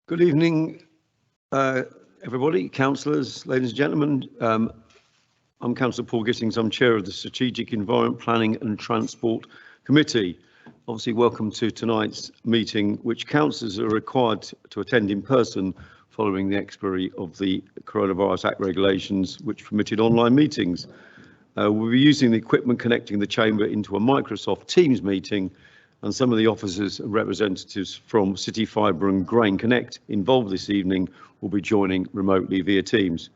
Good evening, everybody, councillors, ladies and gentlemen. I'm Councillor Paul Gittings. I'm Chair of the Strategic Environment Planning and Transport Committee. Obviously, welcome to tonight's meeting, which councillors are required to attend in person following the expiry of the Coronavirus Act regulations, which permitted online meetings. We'll be using the equipment connecting the chamber into a Microsoft Teams meeting, and some of the officers and representatives from City Fibre and Grain Connect involved this evening will be joining remotely via Teams.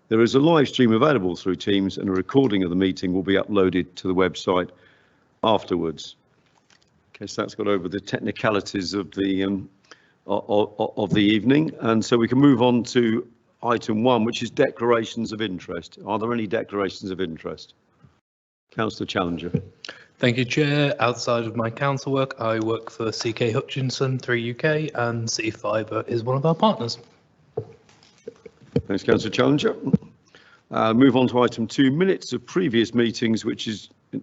There is a live stream available through Teams, and a recording of the meeting will be uploaded to the website afterwards. Okay, so that's got over the technicalities of the evening, and so we can move on to item 1, which is declarations of interest. Are there any declarations of interest? Councillor Challenger. Thank you, Chair. Outside of my council work, I work for CK Hutchinson 3 UK, and City Fibre is one of our partners. Thanks, Councillor Challenger. Move on to item 2, minutes of previous meetings, which is the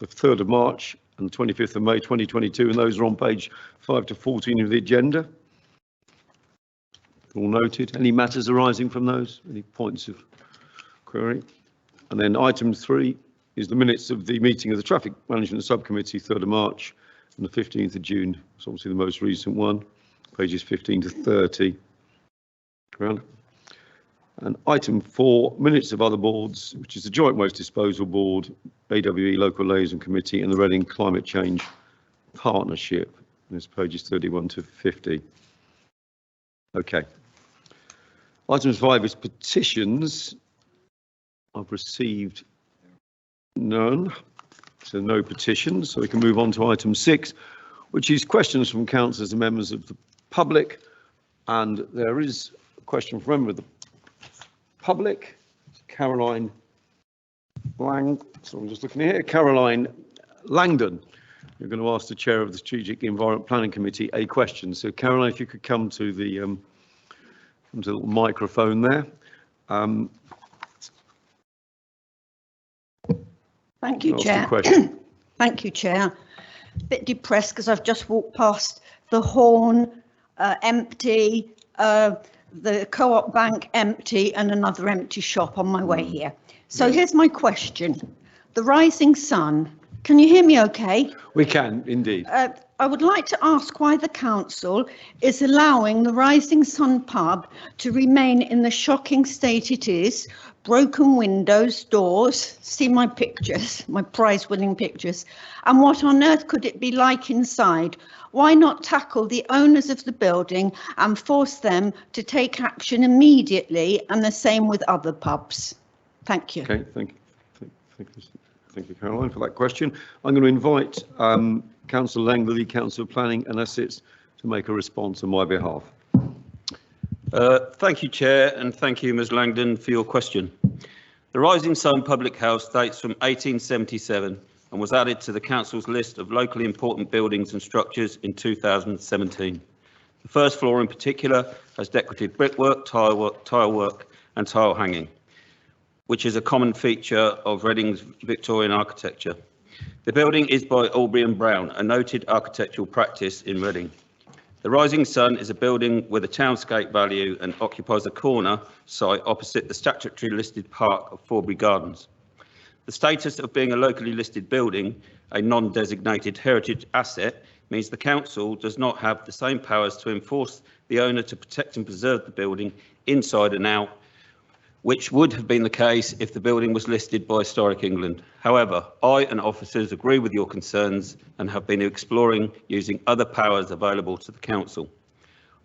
3rd of March and the 25th of May 2022, and those are on page 5 to 14 of the agenda. All noted. Any matters arising from those? Any points of query? And then item 3 is the minutes of the meeting of the Traffic Management Subcommittee, 3rd of March and the 15th of June. It's obviously the most recent one, pages 15 to 30. And item 4, minutes of other boards, which is the Joint Waste Disposal Board, AWE Local Liaison Committee and the Reading Climate Change Partnership. And it's pages 31 to 50. Okay. Item 5 is petitions. I've received none, so no petitions, so we can move on to item 6, which is questions from councillors and members of the public. And there is a question from a member of the public, Caroline Lang. So I'm just looking here, Caroline Langdon. You're going to ask the chair of the Strategic Environment Planning Committee a question. So Caroline, if you could come to the little microphone there. Thank you, Chair. Thank you, Chair. A bit depressed because I've just walked past the Horn empty, the Co-op Bank empty, and another empty shop on my way here. So here's my question. The Rising Sun. Can you hear me okay? We can, indeed. I would like to ask why the council is allowing the Rising Sun pub to remain in the shocking state it is. Broken windows, doors, see my pictures, my prize-winning pictures. And what on earth could it be like inside? Why not tackle the owners of the building and force them to take action immediately, and the same with other pubs? Thank you. Okay, thank you, Caroline, for that question. I'm going to invite Councillor Lang, the Lead Councillor of Planning and Assets, to make a response on my behalf. Thank you, Chair, and thank you, Ms Langdon, for your question. The Rising Sun Public House dates from 1877 and was added to the Council's list of locally important buildings and structures in 2017. The first floor in particular has decorative brickwork, tile work and tile hanging, which is a common feature of Reading's Victorian architecture. The building is by Aubrey and Brown, a noted architectural practice in Reading. The Rising Sun is a building with a townscape value and occupies a corner site opposite the statutory listed park of Forbury Gardens. The status of being a locally listed building, a non-designated heritage asset, means the council does not have the same powers to enforce the owner to protect and preserve the building inside and out, which would have been the case if the building was listed by Historic England. However, I and officers agree with your concerns and have been exploring using other powers available to the council.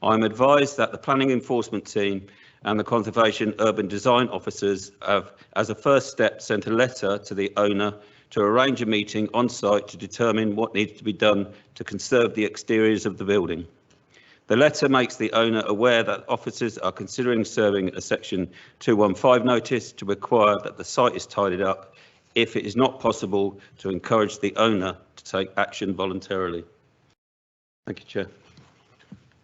I am advised that the planning enforcement team and the conservation urban design officers have, as a first step, sent a letter to the owner to arrange a meeting on site to determine what needs to be done to conserve the exteriors of the building. The letter makes the owner aware that officers are considering serving a Section 215 notice to require that the site is tidied up if it is not possible to encourage the owner to take action voluntarily. Thank you, Chair.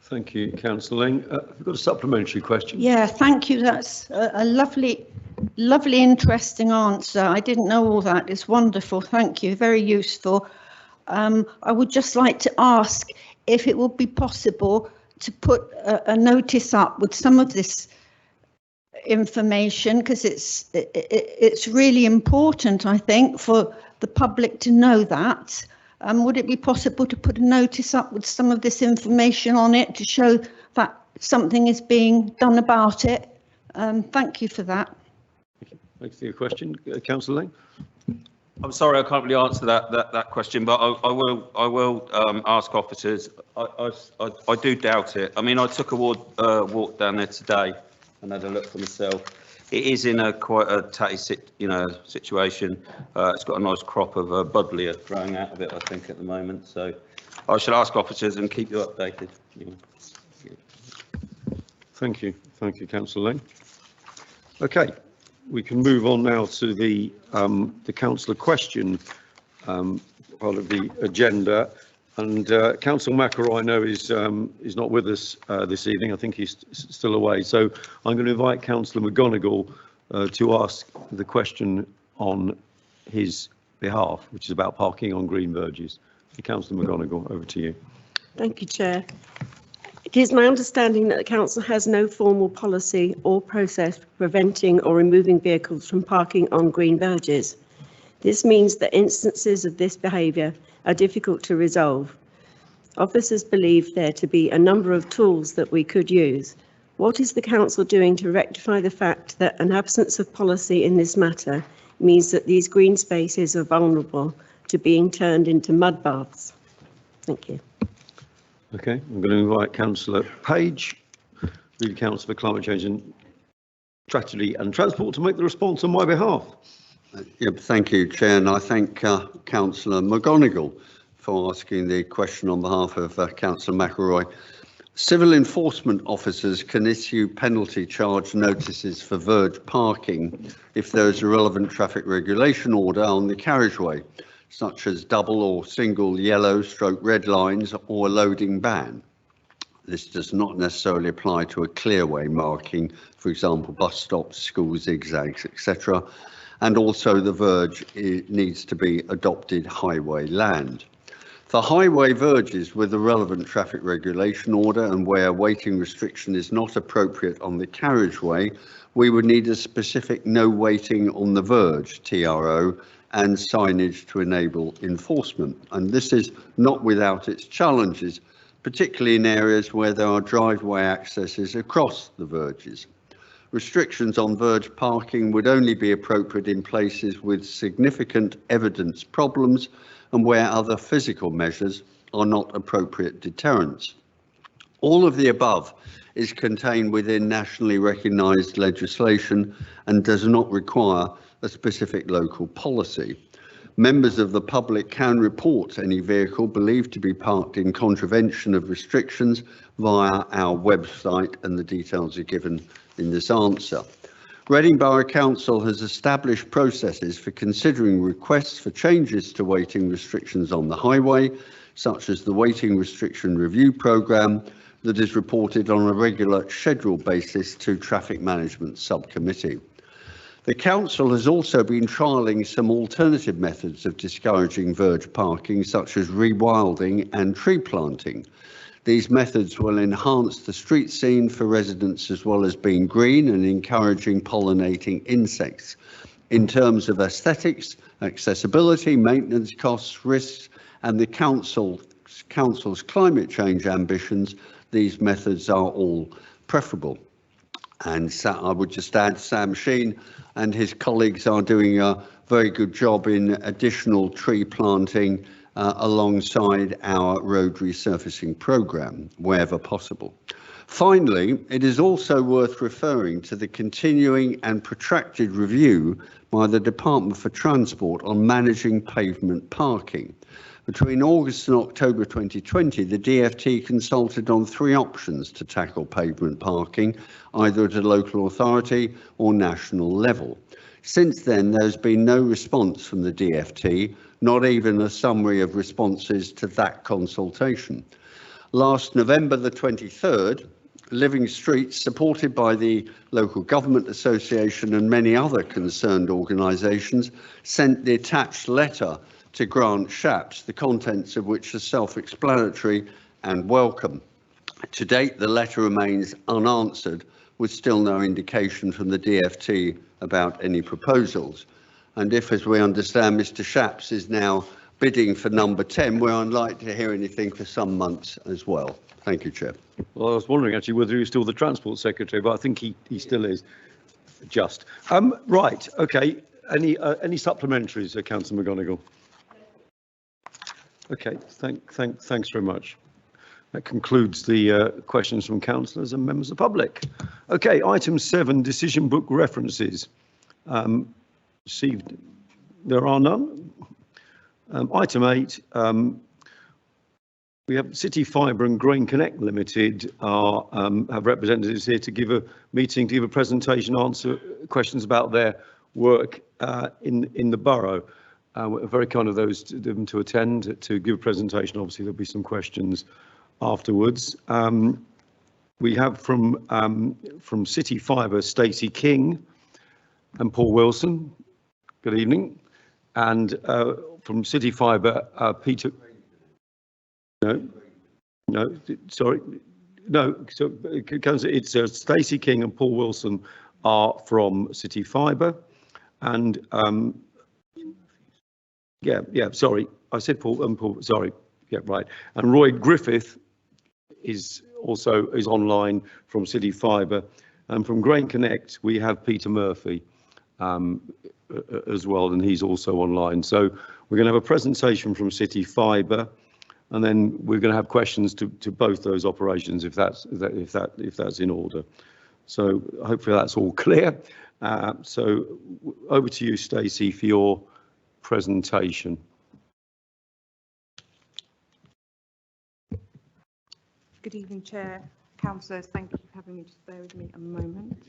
Thank you, Councillor Lang. We've got a supplementary question. Yeah, thank you. That's a lovely, interesting answer. I didn't know all that. It's wonderful. Thank you. Very useful. I would just like to ask if it would be possible to put a notice up with some of this information, because it's really important, I think, for the public to know that. Would it be possible to put a notice up with some of this information on it to show that something is being done about it? Thank you for that. Thanks for your question. Councillor Lang? I'm sorry, I can't really answer that question, but I will ask officers. I do doubt it. I mean, I took a walk down there today and had a look for myself. It is in quite a tatty situation. It's got a nice crop of buddleia growing out of it, I think, at the moment. So I shall ask officers and keep you updated. Thank you, Councillor Lang. Okay, we can move on now to the councillor question part of the agenda. And Councillor McElroy, I know, is not with us this evening. I think he's still away. So I'm going to invite Councillor McGonigal to ask the question on his behalf, which is about parking on green verges. Councillor McGonigal, over to you. Thank you, Chair. It is my understanding that the Council has no formal policy or process for preventing or removing vehicles from parking on green verges. This means that instances of this behaviour are difficult to resolve. Officers believe there to be a number of tools that we could use. What is the Council doing to rectify the fact that an absence of policy in this matter means that these green spaces are vulnerable to being turned into mud baths? Thank you. Okay, I'm going to invite Councillor Page, Lead Council for Climate Change and Strategy and Transport, to make the response on my behalf. Thank you, Chair, and I thank Councillor McGonigal for asking the question on behalf of Councillor McElroy. Civil enforcement officers can issue penalty charge notices for verge parking if there is a relevant traffic regulation order on the carriageway, such as double or single yellow/red lines or a loading ban. This does not necessarily apply to a clearway marking, for example, bus stops, school zigzags, etc. And also the verge needs to be adopted highway land. For highway verges with a relevant traffic regulation order and where waiting restriction is not appropriate on the carriageway, we would need a specific no waiting on the verge TRO and signage to enable enforcement. And this is not without its challenges, particularly in areas where there are driveway accesses across the verges. Restrictions on verge parking would only be appropriate in places with significant evidence problems and where other physical measures are not appropriate deterrents. All of the above is contained within nationally recognised legislation and does not require a specific local policy. Members of the public can report any vehicle believed to be parked in contravention of restrictions via our website, and the details are given in this answer. Reading Borough Council has established processes for considering requests for changes to waiting restrictions on the highway, such as the Waiting Restriction Review Programme that is reported on a regular scheduled basis to Traffic Management Subcommittee. The Council has also been trialling some alternative methods of discouraging verge parking, such as rewilding and tree planting. These methods will enhance the street scene for residents as well as being green and encouraging pollinating insects. In terms of aesthetics, accessibility, maintenance costs, risks, and the Council's climate change ambitions, these methods are all preferable. And I would just add, Sam Sheen and his colleagues are doing a very good job in additional tree planting alongside our road resurfacing programme, wherever possible. Finally, it is also worth referring to the continuing and protracted review by the Department for Transport on managing pavement parking. Between August and October 2020, the DFT consulted on 3 options to tackle pavement parking, either at a local authority or national level. Since then, there's been no response from the DFT, not even a summary of responses to that consultation. Last November the 23rd, Living Streets, supported by the Local Government Association and many other concerned organisations, sent the attached letter to Grant Shapps, the contents of which are self-explanatory and welcome. To date, the letter remains unanswered, with still no indication from the DfT about any proposals. And if, as we understand, Mr. Shapps is now bidding for number 10, we're unlikely to hear anything for some months as well. Thank you, Chair. Well, I was wondering actually whether he was still the Transport Secretary, but I think he still is. Just. Right, okay. Any supplementaries, Councillor McGonigal? Okay, thanks very much. That concludes the questions from councillors and members of the public. Okay, item 7, decision book references. Received, there are none. Item 8, we have City Fibre and Grain Connect Limited have representatives here to give a meeting, to give a presentation, answer questions about their work in the borough. We're very kind of them to attend, to give a presentation. Obviously, there'll be some questions afterwards. We have from City Fibre, Stacey King and Paul Wilson. Good evening. And from City Fibre, Peter. No, sorry. No, so it's Stacey King and Paul Wilson are from City Fibre. And sorry, I said Paul, sorry. Yeah, right. And Roy Griffith is online from City Fibre, and from Grain Connect we have Peter Murphy as well, and he's also online. So we're going to have a presentation from City Fibre, and then we're going to have questions to both those operations if that's in order. So hopefully that's all clear. So over to you, Stacey, for your presentation. Good evening, Chair, councillors. Thank you for having me. Just bear with me a moment.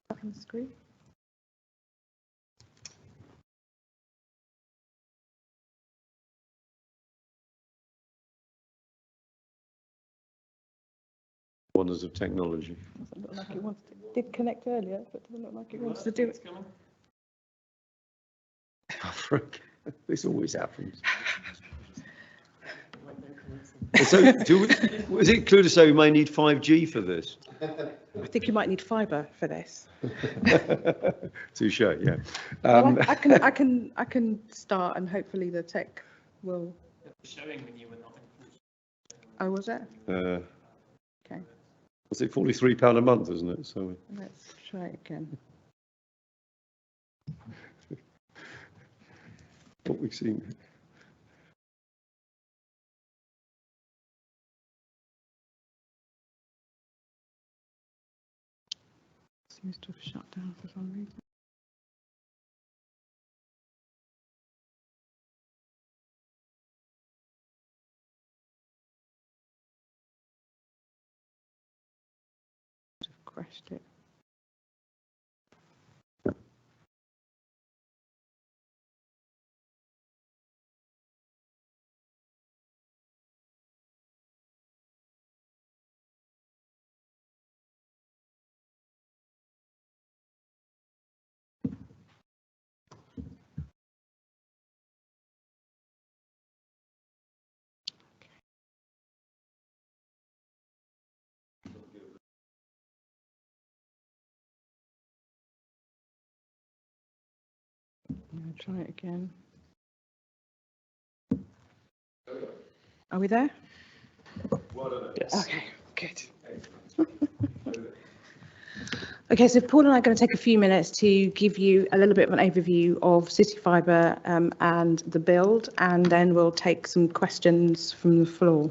Up on the screen. Wonders of technology. Doesn't look like it wants to. Did connect earlier, but doesn't look like it wants to do it. This always happens. So, is it clear to say we may need 5G for this? I think you might need fibre for this. Touche, yeah. Well, I can start, and hopefully the tech will. Showing when you were not in. Oh, was it? Okay. Was it £43 a month, isn't it? So Let's try it again. what we've seen. Seems to have shut down for some reason. Crashed it. Try it again. Are we there? Yes. Okay, good. Okay, so Paul and I are going to take a few minutes to give you a little bit of an overview of City Fibre and the build, and then we'll take some questions from the floor.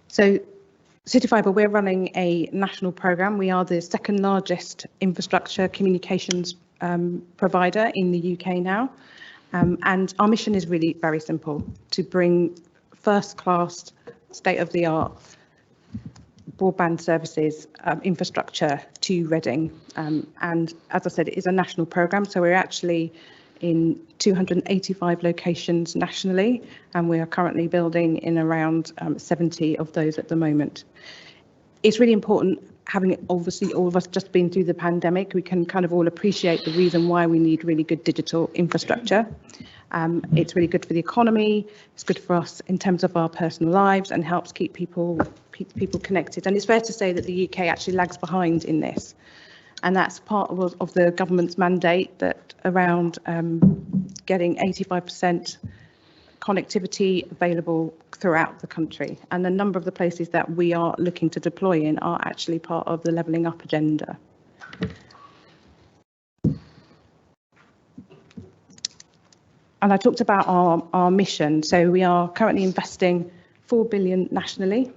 So City Fibre, we're running a national programme. We are the second largest infrastructure communications provider in the UK now. And our mission is really very simple: to bring first-class, state-of-the-art broadband services infrastructure to Reading. And as I said, it is a national programme, so we're actually in 285 locations nationally, and we are currently building in around 70 of those at the moment. It's really important, having obviously all of us just been through the pandemic, we can kind of all appreciate the reason why we need really good digital infrastructure. It's really good for the economy, it's good for us in terms of our personal lives, and helps keep people connected. And it's fair to say that the UK actually lags behind in this. And that's part of the government's mandate, that around getting 85% connectivity available throughout the country. And a number of the places that we are looking to deploy in are actually part of the levelling up agenda. And I talked about our mission. So we are currently investing 4 billion nationally.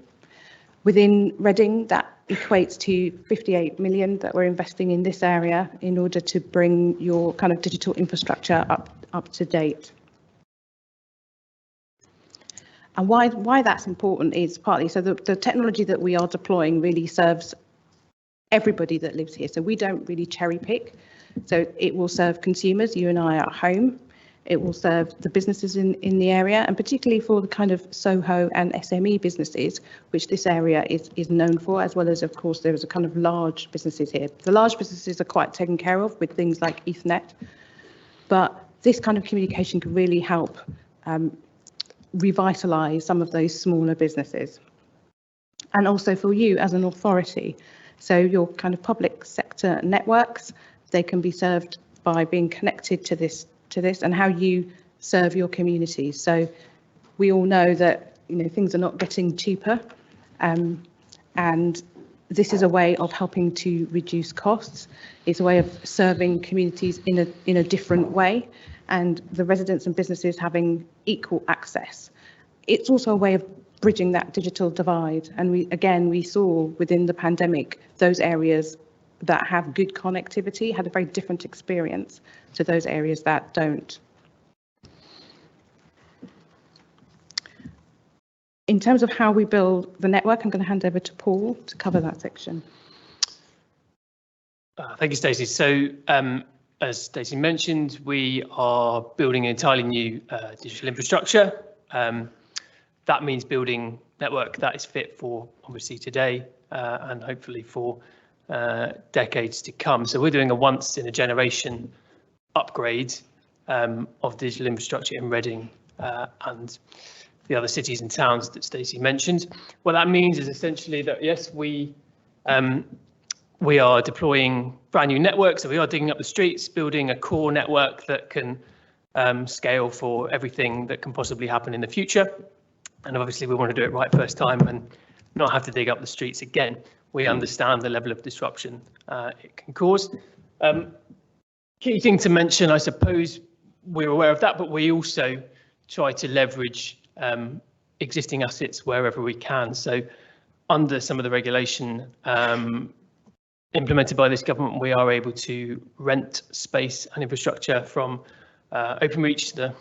Within Reading, that equates to 58 million that we're investing in this area in order to bring your kind of digital infrastructure up to date. And why that's important is partly so the technology that we are deploying really serves everybody that lives here. So we don't really cherry pick. So it will serve consumers, you and I at home. It will serve the businesses in the area, and particularly for the kind of SOHO and SME businesses, which this area is known for, as well as, of course, there is a kind of large businesses here. The large businesses are quite taken care of with things like Ethernet, but this kind of communication can really help revitalise some of those smaller businesses. And also for you as an authority. So your kind of public sector networks, they can be served by being connected to this and how you serve your community. So we all know that things are not getting cheaper, and this is a way of helping to reduce costs. It's a way of serving communities in a different way, and the residents and businesses having equal access. It's also a way of bridging that digital divide, and we saw within the pandemic those areas that have good connectivity had a very different experience to those areas that don't. In terms of how we build the network, I'm going to hand over to Paul to cover that section. Thank you, Stacey. So, as Stacey mentioned, we are building an entirely new digital infrastructure. That means building network that is fit for obviously today and hopefully for decades to come. So we're doing a once in a generation upgrade of digital infrastructure in Reading and the other cities and towns that Stacey mentioned. What that means is essentially that, yes, we are deploying brand new networks. So we are digging up the streets, building a core network that can scale for everything that can possibly happen in the future. And obviously we want to do it right first time and not have to dig up the streets again. We understand the level of disruption it can cause. Key thing to mention, I suppose we're aware of that, but we also try to leverage existing assets wherever we can. So under some of the regulation implemented by this government, we are able to rent space and infrastructure from Openreach, the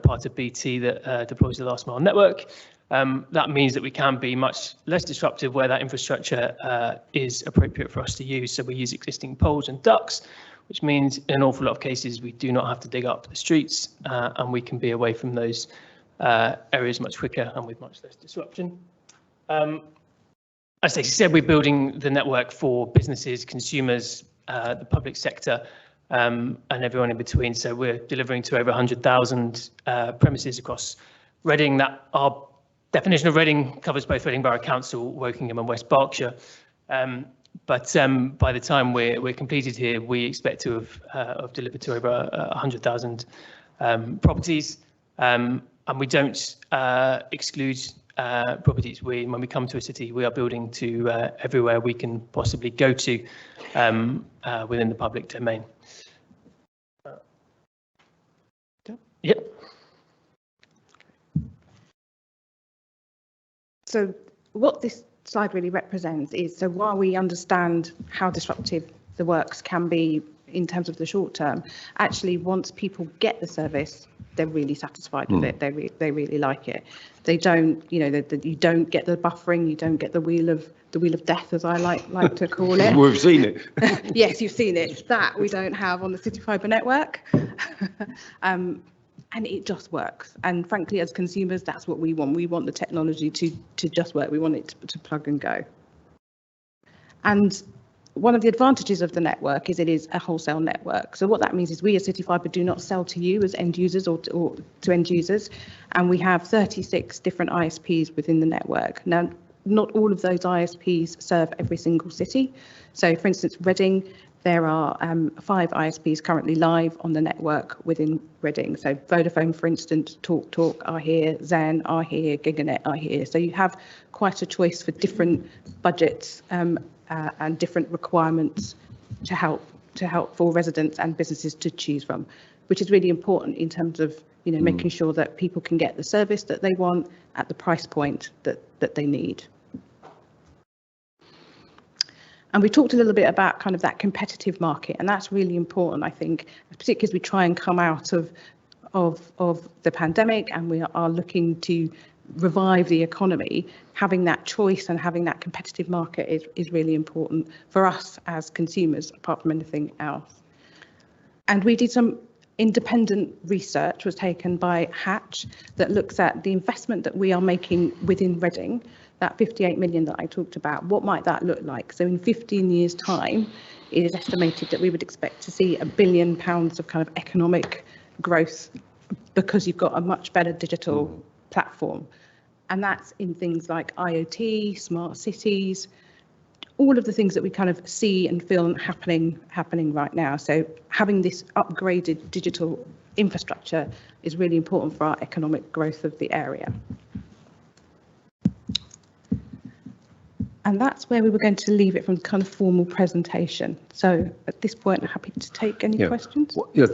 part of BT that deploys the last mile network. That means that we can be much less disruptive where that infrastructure is appropriate for us to use. So we use existing poles and ducts, which means in an awful lot of cases we do not have to dig up the streets and we can be away from those areas much quicker and with much less disruption. As Stacey said, we're building the network for businesses, consumers, the public sector, and everyone in between. So we're delivering to over 100,000 premises across Reading. That our definition of Reading covers both Reading Borough Council, Wokingham and West Berkshire. But by the time we're completed here, we expect to have delivered to over 100,000 properties. And we don't exclude properties. When we come to a city, we are building to everywhere we can possibly go to within the public domain. Yep. So what this slide really represents is, so while we understand how disruptive the works can be in terms of the short term, actually once people get the service, they're really satisfied with it. They really like it. They don't, you know, you don't get the buffering, you don't get the wheel of death, as I like to call it. We've seen it. Yes, you've seen it. That we don't have on the City Fibre network. And it just works. And frankly, as consumers, that's what we want. We want the technology to just work. We want it to plug and go. And one of the advantages of the network is it is a wholesale network. So what that means is we as City Fibre do not sell to you as end users or to end users. And we have 36 different ISPs within the network. Now, not all of those ISPs serve every single city. So for instance, Reading, there are 5 ISPs currently live on the network within Reading. So Vodafone, for instance, TalkTalk are here, Zen are here, GigaNet are here. So you have quite a choice for different budgets and different requirements to help for residents and businesses to choose from, which is really important in terms of, you know, making sure that people can get the service that they want at the price point that they need. And we talked a little bit about kind of that competitive market, and that's really important, I think, particularly as we try and come out of the pandemic and we are looking to revive the economy. Having that choice and having that competitive market is really important for us as consumers, apart from anything else. And we did some independent research was taken by Hatch that looks at the investment that we are making within Reading, that 58 million that I talked about. What might that look like? So in 15 years' time, it is estimated that we would expect to see £1 billion of kind of economic growth because you've got a much better digital platform. And that's in things like IoT, smart cities, all of the things that we kind of see and feel happening right now. So having this upgraded digital infrastructure is really important for our economic growth of the area. And that's where we were going to leave it from the kind of formal presentation. So at this point, I'm happy to take any questions. Well, yeah,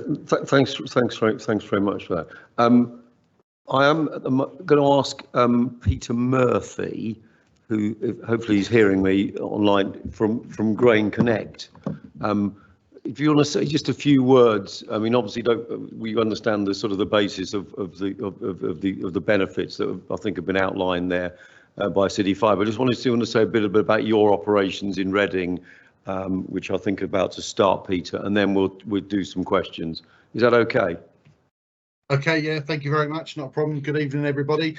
thanks very much for that. I am going to ask Peter Murphy, who hopefully is hearing me online from Grain Connect. If you want to say just a few words, I mean, obviously, we understand the sort of the basis of the benefits that I think have been outlined there by City Fibre. I just wanted to say a bit about your operations in Reading, which I think are about to start, Peter, and then we'll do some questions. Is that okay? Okay, yeah, thank you very much. Not a problem. Good evening, everybody.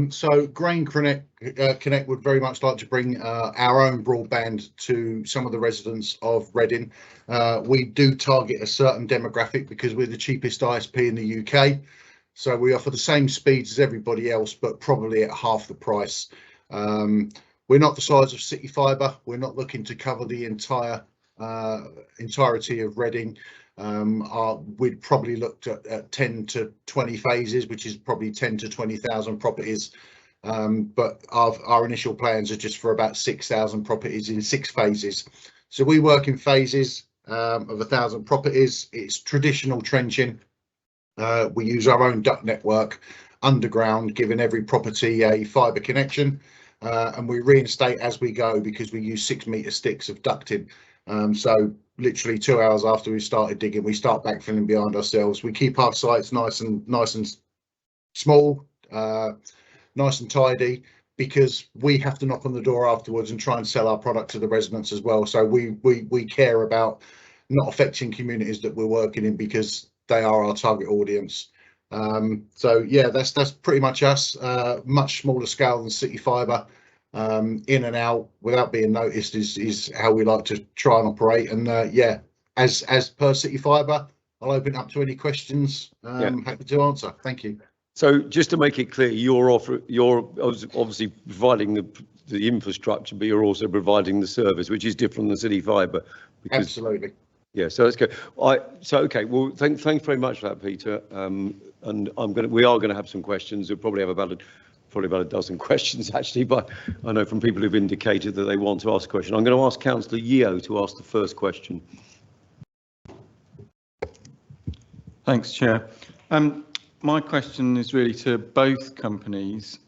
So Grain Connect would very much like to bring our own broadband to some of the residents of Reading. We do target a certain demographic because we're the cheapest ISP in the UK. So we offer the same speeds as everybody else, but probably at half the price. We're not the size of City Fibre. We're not looking to cover the entirety of Reading. We'd probably looked at 10 to 20 phases, which is probably 10 to 20,000 properties. But our initial plans are just for about 6,000 properties in 6 phases. So we work in phases of 1,000 properties. It's traditional trenching. We use our own duct network underground, giving every property a fibre connection, and we reinstate as we go because we use 6-metre sticks of ducting. So literally 2 hours after we started digging, we start backfilling behind ourselves. We keep our sites nice and small, nice and tidy, because we have to knock on the door afterwards and try and sell our product to the residents as well. So we care about not affecting communities that we're working in because they are our target audience. So yeah, that's pretty much us. Much smaller scale than City Fibre. In and out without being noticed is how we like to try and operate. And yeah, as per City Fibre, I'll open up to any questions. Happy to answer. Thank you. So just to make it clear, you're obviously providing the infrastructure, but you're also providing the service, which is different than City Fibre. Absolutely. Yeah, so let's go. Okay. Well, thanks very much for that, Peter. And we are going to have some questions. We'll probably have about a dozen questions actually, but I know from people who've indicated that they want to ask a question. I'm going to ask Councillor Yeo to ask the first question. Thanks, Chair. My question is really to both companies,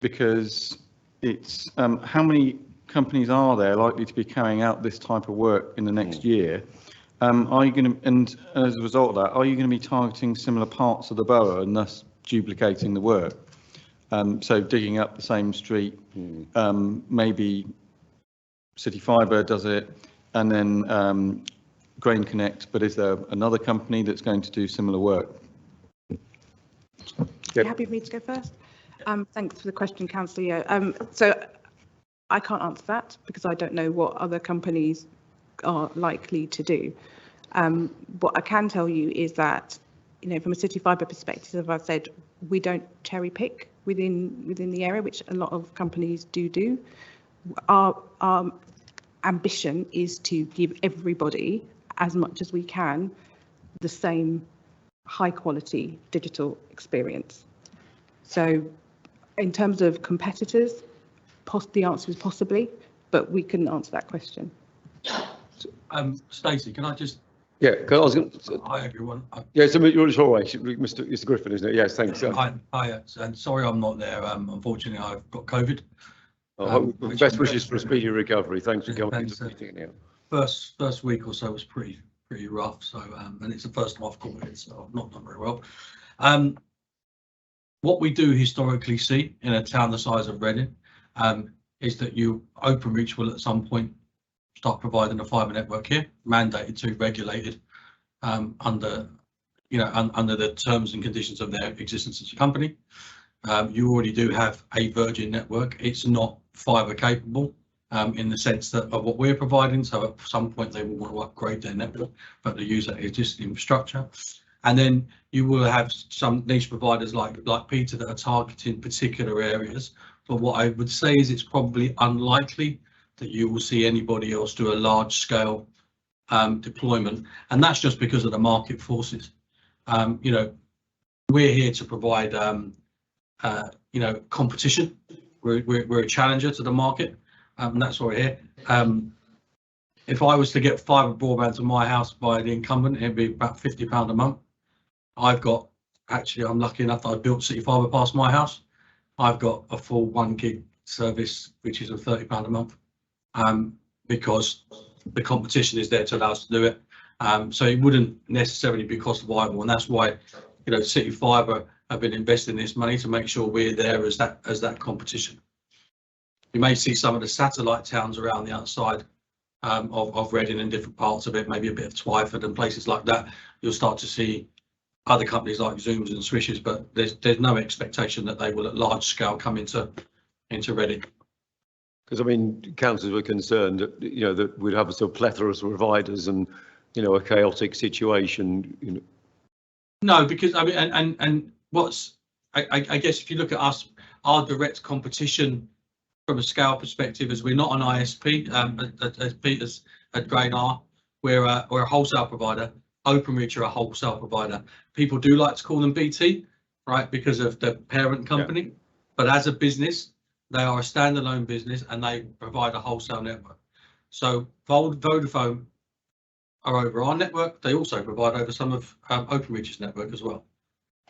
because it's how many companies are there likely to be carrying out this type of work in the next year? Are you going to, and as a result of that, are you going to be targeting similar parts of the borough and thus duplicating the work? So digging up the same street, maybe City Fibre does it, and then Grain Connect, but is there another company that's going to do similar work? Yep. Happy for me to go first? Thanks for the question, Councillor Yeo. So I can't answer that because I don't know what other companies are likely to do. What I can tell you is that, you know, from a City Fibre perspective, as I've said, we don't cherry pick within the area, which a lot of companies do. Our ambition is to give everybody, as much as we can, the same high quality digital experience. So in terms of competitors, the answer is possibly, but we couldn't answer that question. Stacey, can I just... Yeah, because I was going to... Hi, everyone. Yeah, so it's all right, Mr. Griffin, isn't it? Yes, thanks. Hi, and sorry I'm not there. Unfortunately, I've got COVID. Best wishes for a speedy recovery. Thanks for coming to the meeting now. First week or so was pretty rough. So, and it's the first time I've caught it, so I've not done very well. What we do historically see in a town the size of Reading is that Openreach will at some point start providing a fibre network here, mandated to, regulated under the terms and conditions of their existence as a company. You already do have a Verges network. It's not fibre capable in the sense that of what we're providing. So at some point they will want to upgrade their network, but they use that existing infrastructure. And then you will have some niche providers like Peter that are targeting particular areas. But what I would say is it's probably unlikely that you will see anybody else do a large scale deployment. And that's just because of the market forces. We're here to provide competition. We're a challenger to the market, and that's why we're here. If I was to get fibre broadband to my house by the incumbent, it'd be about £50 a month. I'm lucky enough that I built City Fibre past my house. I've got a full 1 gig service, which is a £30 a month, because the competition is there to allow us to do it. So it wouldn't necessarily be cost viable, and that's why City Fibre have been investing this money to make sure we're there as that competition. You may see some of the satellite towns around the outside of Reading and different parts of it, maybe a bit of Twyford and places like that. You'll start to see other companies like Zooms and Swishes, but there's no expectation that they will at large scale come into Reading. Because I mean, councillors were concerned that that we'd have a sort of plethora of providers and a chaotic situation. No, because I mean, and what's I guess if you look at us, our direct competition from a scale perspective is we're not an ISP, as Peter's at Grain are. We're a wholesale provider. Openreach are a wholesale provider. People do like to call them BT, right, because of the parent company. Yeah. But as a business, they are a standalone business and they provide a wholesale network. So Vodafone are over our network. They also provide over some of Openreach's network as well.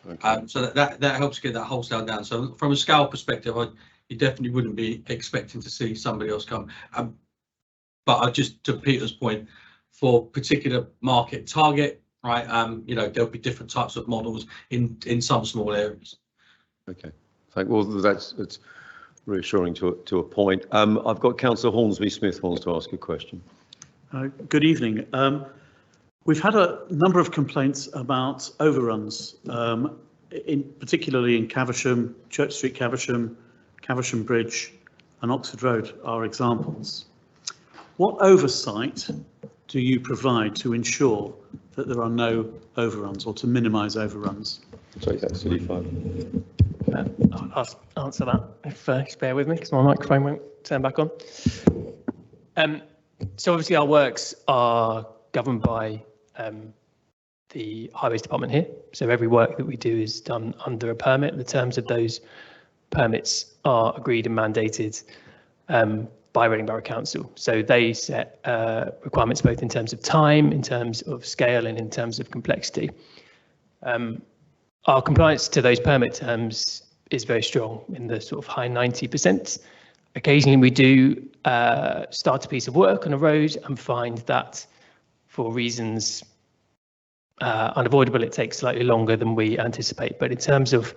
Okay. So that helps get that wholesale down. So from a scale perspective, you definitely wouldn't be expecting to see somebody else come. But just to Peter's point, for particular market target, right? There'll be different types of models in some small areas. Okay, well, that's reassuring to a point. I've got Councillor Hornsby Smith wants to ask a question. Good evening. We've had a number of complaints about overruns, particularly in Caversham, Church Street, Caversham Bridge, and Oxford Road are examples. What oversight do you provide to ensure that there are no overruns or to minimise overruns? Sorry, that's City Fibre. I'll answer that if you bear with me, because my microphone won't turn back on. So obviously our works are governed by the Highways Department here. So every work that we do is done under a permit. The terms of those permits are agreed and mandated by Reading Borough Council. So they set requirements both in terms of time, in terms of scale, and in terms of complexity. Our compliance to those permit terms is very strong, in the sort of high 90%. Occasionally we do start a piece of work on a road and find that for reasons unavoidable, it takes slightly longer than we anticipate. But in terms of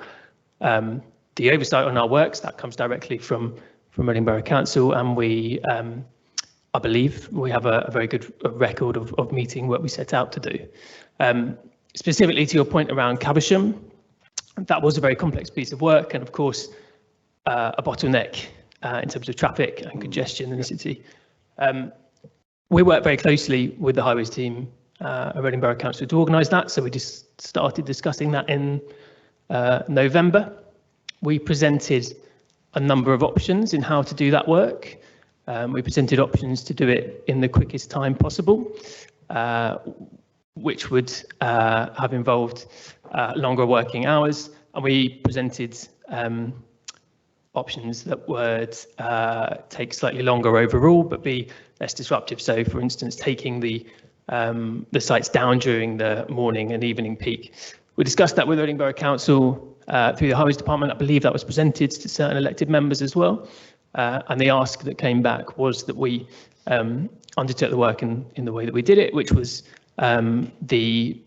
the oversight on our works, that comes directly from Reading Borough Council, and we, I believe, we have a very good record of meeting what we set out to do. Specifically to your point around Caversham, that was a very complex piece of work, and of course, a bottleneck in terms of traffic and congestion in the city. We work very closely with the highways team at Reading Borough Council to organise that, so we just started discussing that in November. We presented a number of options in how to do that work. We presented options to do it in the quickest time possible, which would have involved longer working hours, and we presented options that would take slightly longer overall, but be less disruptive. So, for instance, taking the sites down during the morning and evening peak. We discussed that with Reading Borough Council through the Highways Department. I believe that was presented to certain elected members as well. And the ask that came back was that we undertook the work in the way that we did it, which was the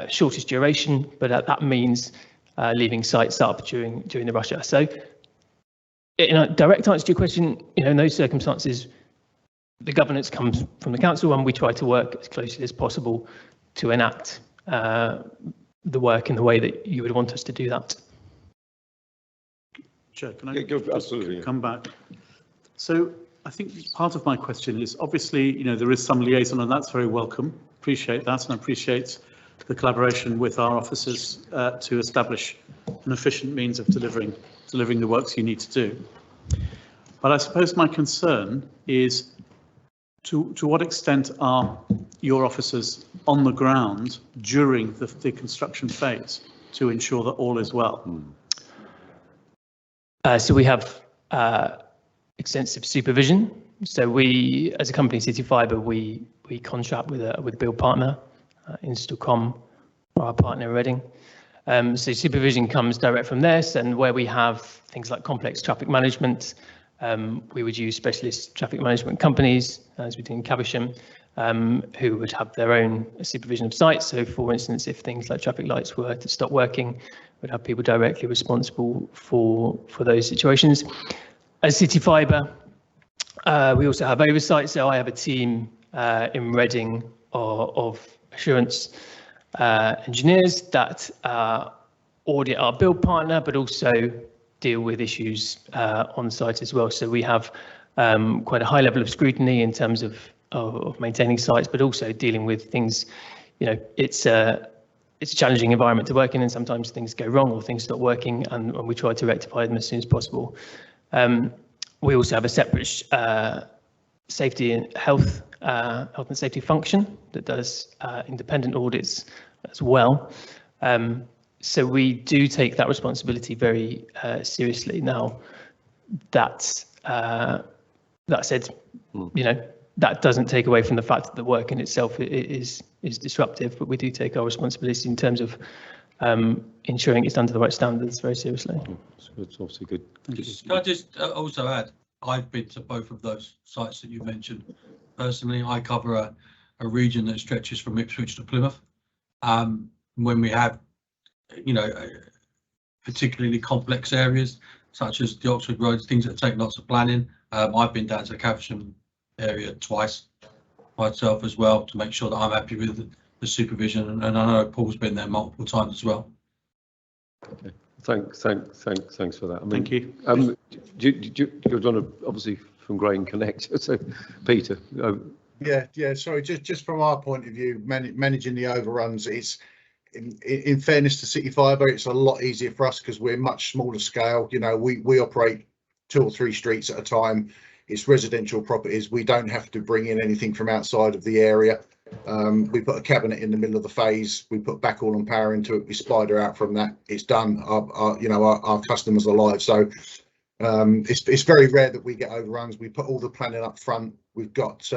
shortest duration, but that means leaving sites up during the rush hour. So, in a direct answer to your question, in those circumstances, the governance comes from the council, and we try to work as closely as possible to enact the work in the way that you would want us to do that. Chair, can I come back? So I think part of my question is, obviously, there is some liaison, and that's very welcome. Appreciate that, and appreciate the collaboration with our officers to establish an efficient means of delivering the works you need to do. But I suppose my concern is to what extent are your officers on the ground during the construction phase to ensure that all is well? So we have extensive supervision. So we, as a company, City Fibre, we contract with a build partner, Instalcom, our partner in Reading. So supervision comes direct from this, and where we have things like complex traffic management, we would use specialist traffic management companies, as we do in Caversham, who would have their own supervision of sites. So, for instance, if things like traffic lights were to stop working, we'd have people directly responsible for those situations. As City Fibre, we also have oversight. So I have a team in Reading of assurance engineers that audit our build partner, but also deal with issues on site as well. So we have quite a high level of scrutiny in terms of maintaining sites, but also dealing with things. It's a challenging environment to work in, and sometimes things go wrong or things stop working, and we try to rectify them as soon as possible. We also have a separate safety and health and safety function that does independent audits as well. So we do take that responsibility very seriously. Now, that said, that doesn't take away from the fact that the work in itself is disruptive, but we do take our responsibility in terms of ensuring it's done to the right standards very seriously. It's obviously good. Can I just also add, I've been to both of those sites that you mentioned. Personally, I cover a region that stretches from Ipswich to Plymouth. When we have, particularly complex areas, such as the Oxford Roads, things that take lots of planning. I've been down to the Caversham area twice myself as well to make sure that I'm happy with the supervision, and I know Paul's been there multiple times as well. Okay. Thanks for that. Thank you. You're John, obviously from Grain Connect. So, Peter. Yeah. Sorry, just from our point of view, managing the overruns, it's in fairness to City Fibre, it's a lot easier for us because we're much smaller scale. We operate 2 or 3 streets at a time. It's residential properties. We don't have to bring in anything from outside of the area. We put a cabinet in the middle of the phase. We put backhaul and power into it. We spider out from that. It's done. Our customers are live. So it's very rare that we get overruns. We put all the planning up front. We've got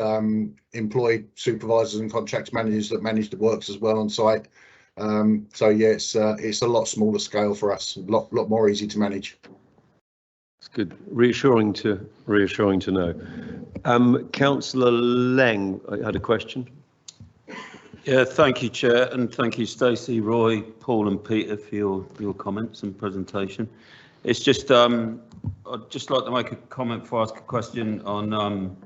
employed supervisors and contracts managers that manage the works as well on site. So yeah, it's a lot smaller scale for us. A lot more easy to manage. It's good. Reassuring to know. Councillor Leng, I had a question. Yeah, thank you, Chair, and thank you, Stacey, Roy, Paul and Peter for your comments and presentation. It's just, I'd just like to make a comment before I ask a question on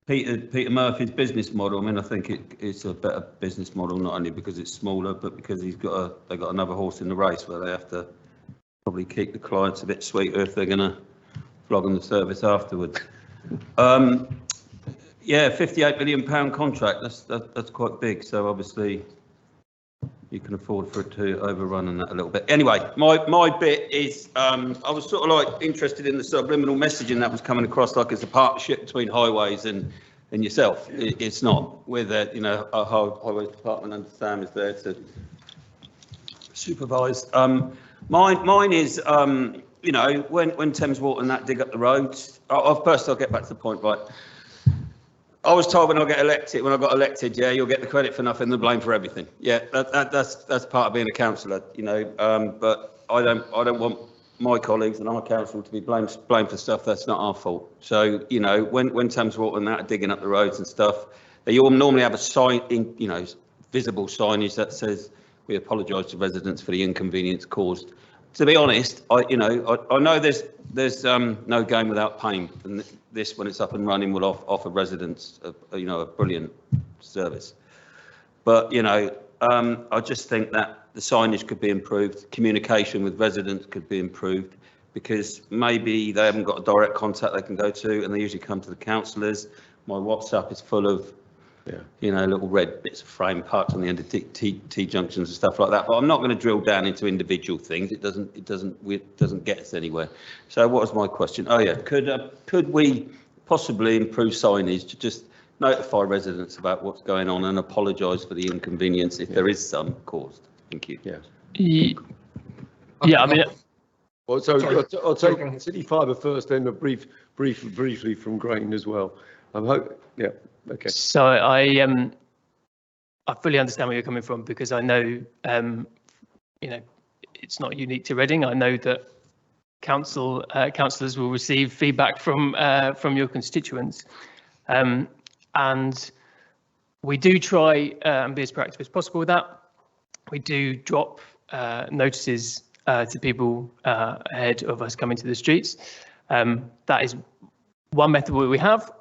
Peter Murphy's business model. I mean, I think it's a better business model, not only because it's smaller, but because they've got another horse in the race where they have to probably keep the clients a bit sweeter if they're going to flog them the service afterwards. Yeah, £58 million contract. That's quite big. So obviously, you can afford for it to overrun on that a little bit. Anyway, my bit is I was sort of like interested in the subliminal messaging that was coming across, like it's a partnership between highways and yourself. It's not. We're there, you know, our highways department and Sam is there to supervise. Mine is you know, when Thames Water and that dig up the roads. First, I'll get back to the point, right? I was told when I got elected, yeah, you'll get the credit for nothing, the blame for everything. Yeah, that's part of being a councillor, you know. But I don't want my colleagues and our council to be blamed for stuff that's not our fault. So, you know, when Thames Water and that are digging up the roads and stuff, they all normally have a sign, you know, visible signage that says we apologise to residents for the inconvenience caused. To be honest, I know there's no gain without pain, and this, when it's up and running, will offer residents a brilliant service. But you know, I just think that the signage could be improved, communication with residents could be improved, because maybe they haven't got a direct contact they can go to, and they usually come to the councillors. My WhatsApp is full of, you know, little red bits of frame parked on the end of T junctions and stuff like that. But I'm not going to drill down into individual things. It doesn't get us anywhere. So what was my question? Oh yeah, could we possibly improve signage to just notify residents about what's going on and apologise for the inconvenience if there is some caused? Thank you. Yeah, I mean. Well, so I'll take City Fibre first, then a briefly from Grain as well. Yeah. Okay. So I fully understand where you're coming from, because I know, you know, it's not unique to Reading. I know that councillors will receive feedback from your constituents, and we do try and be as proactive as possible with that. We do drop notices to people ahead of us coming to the streets. That is one method we have.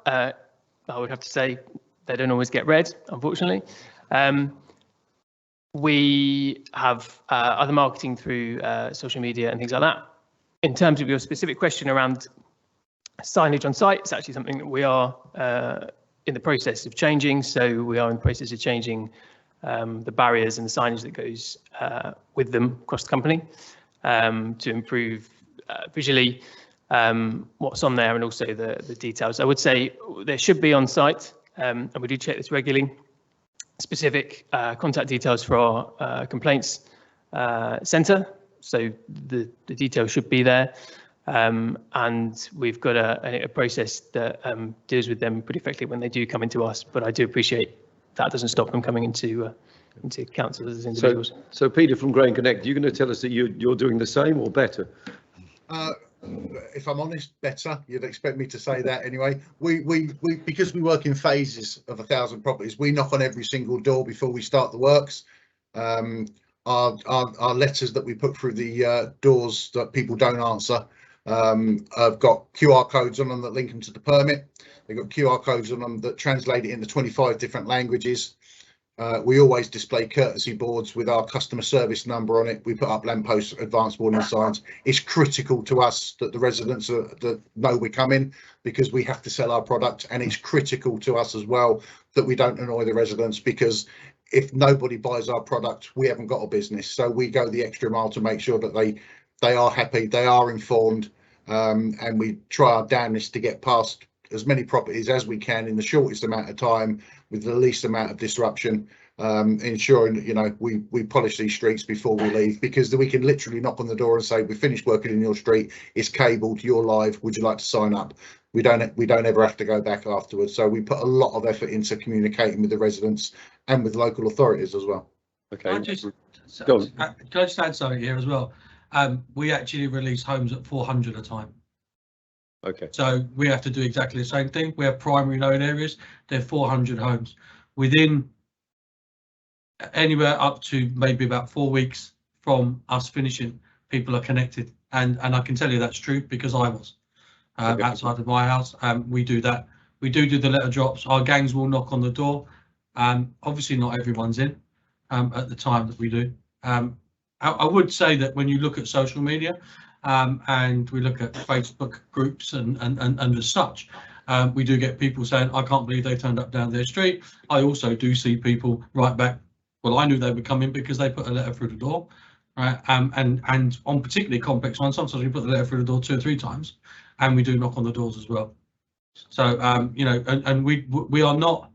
I would have to say they don't always get read, unfortunately. We have other marketing through social media and things like that. In terms of your specific question around signage on site, it's actually something that we are in the process of changing. So we are in the process of changing the barriers and the signage that goes with them across the company to improve visually what's on there, and also the details. I would say there should be on site, and we do check this regularly, specific contact details for our complaints centre. So the details should be there, and we've got a process that deals with them pretty effectively when they do come into us. But I do appreciate that doesn't stop them coming into councillors as individuals. So Peter from Grain Connect, you're going to tell us that you're doing the same or better? If I'm honest, better. You'd expect me to say that anyway. We because we work in phases of 1,000 properties, we knock on every single door before we start the works. Our letters that we put through the doors that people don't answer have got QR codes on them that link them to the permit. They've got QR codes on them that translate it into 25 different languages. We always display courtesy boards with our customer service number on it. We put up lampposts, advanced warning signs. It's critical to us that the residents that know we're coming, because we have to sell our product, and it's critical to us as well that we don't annoy the residents, because if nobody buys our product, we haven't got a business. So we go the extra mile to make sure that they are happy, they are informed, and we try our damnedest to get past as many properties as we can in the shortest amount of time with the least amount of disruption, ensuring, you know, we polish these streets before we leave, because we can literally knock on the door and say, we finished working in your street, it's cabled, you're live, would you like to sign up? We don't ever have to go back afterwards. So we put a lot of effort into communicating with the residents and with local authorities as well. Okay. Can I just add something here as well? We actually release homes at 400 a time. Okay. So we have to do exactly the same thing. We have primary known areas. They're 400 homes. Within anywhere up to maybe about 4 weeks from us finishing, people are connected. And I can tell you that's true because I was outside of my house. We do that. We do the letter drops. Our gangs will knock on the door. Obviously not everyone's in at the time that we do. I would say that when you look at social media and we look at Facebook groups and as such, we do get people saying, I can't believe they turned up down their street. I also do see people write back, well, I knew they were coming because they put a letter through the door. Right, and on particularly complex ones, sometimes we put the letter through the door 2 or 3 times, and we do knock on the doors as well. So you know, and we are not,